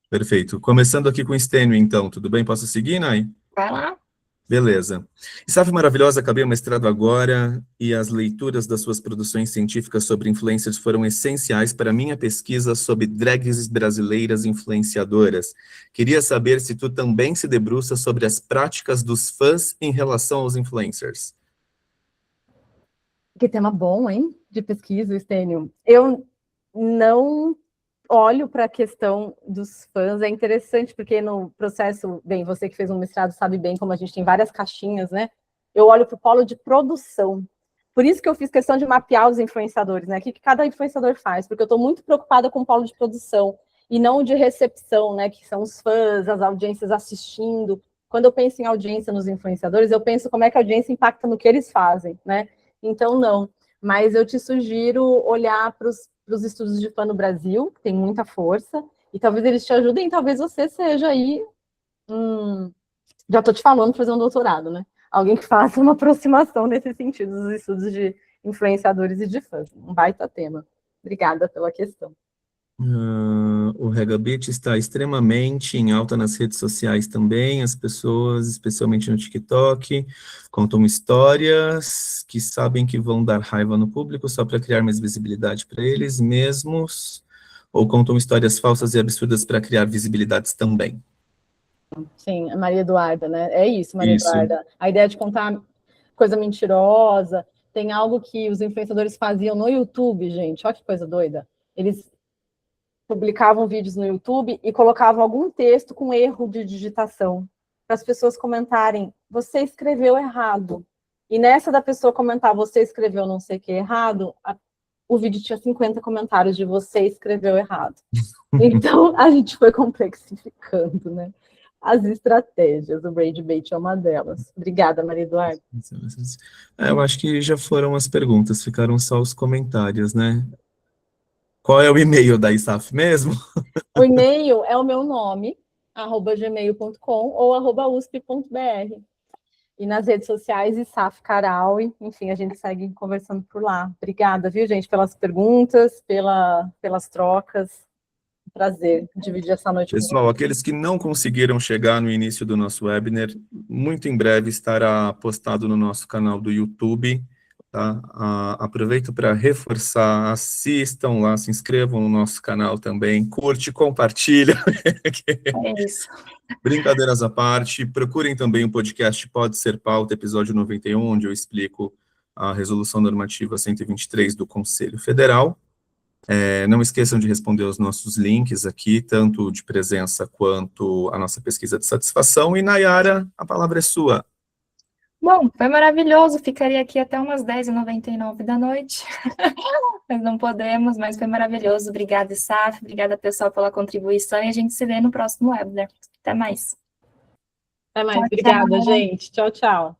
Perfeito. Começando aqui com o Stênio, então. Tudo bem? Posso seguir, Nay? Vai lá. Beleza. ISAF maravilhosa, acabei o mestrado agora e as leituras das suas produções científicas sobre influencers foram essenciais para a minha pesquisa sobre drags brasileiras influenciadoras. Queria saber se tu também se debruça sobre as práticas dos fãs em relação aos influencers. Que tema bom, hein? De pesquisa, Stênio. Eu não olho para a questão dos fãs, é interessante, porque no processo, bem, você que fez um mestrado sabe bem como a gente tem várias caixinhas, né? Eu olho para o polo de produção. Por isso que eu fiz questão de mapear os influenciadores, né? O que cada influenciador faz, porque eu estou muito preocupada com o polo de produção e não de recepção, né? Que são os fãs, as audiências assistindo. Quando eu penso em audiência nos influenciadores, eu penso como é que a audiência impacta no que eles fazem, né? Então, não. Mas eu te sugiro olhar para os estudos de fã no Brasil, que tem muita força, e talvez eles te ajudem, talvez você seja aí, já estou te falando, fazer um doutorado, né? Alguém que faça uma aproximação nesse sentido dos estudos de influenciadores e de fãs. Um baita tema. Obrigada pela questão. O Regabit está extremamente em alta nas redes sociais também, as pessoas, especialmente no TikTok, contam histórias que sabem que vão dar raiva no público só para criar mais visibilidade para eles mesmos, ou contam histórias falsas e absurdas para criar visibilidades também. Sim, a Maria Eduarda, né? É isso, Maria Isso. Eduarda. A ideia de contar coisa mentirosa, tem algo que os influenciadores faziam no YouTube, gente, olha que coisa doida. Eles publicavam vídeos no YouTube e colocavam algum texto com erro de digitação, para as pessoas comentarem, você escreveu errado. E nessa da pessoa comentar, você escreveu não sei o que errado, o vídeo tinha 50 comentários de você escreveu errado. Então, a gente foi complexificando, né? As estratégias, o Rage Bait é uma delas. Obrigada, Maria Eduarda. Eu acho que já foram as perguntas, ficaram só os comentários, né? Qual é o e-mail da ISAF mesmo? O e-mail é o meu nome, @gmail.com ou @usp.br. E nas redes sociais, ISAF Caraui, enfim, a gente segue conversando por lá. Obrigada, viu, gente, pelas perguntas, pelas trocas. Prazer dividir essa noite com Pessoal, aqueles que não conseguiram chegar no início do nosso webinar, muito em breve estará postado no nosso canal do YouTube, tá? Aproveito para reforçar, assistam lá, se inscrevam no nosso canal também, curte, compartilha. É isso. Brincadeiras à parte, procurem também o podcast Pode Ser Pauta, episódio 91, onde eu explico a Resolução Normativa 123 do Conselho Federal. Não esqueçam de responder os nossos links aqui, tanto de presença quanto a nossa pesquisa de satisfação. E, Nayara, a palavra é sua. Bom, foi maravilhoso, ficaria aqui até umas 10h99 da noite, mas não podemos, mas foi maravilhoso. Obrigada, ISAF, obrigada, pessoal, pela contribuição, e a gente se vê no próximo webinar. Até mais. Até mais, Tchau, obrigada, tchau. gente. Tchau, tchau.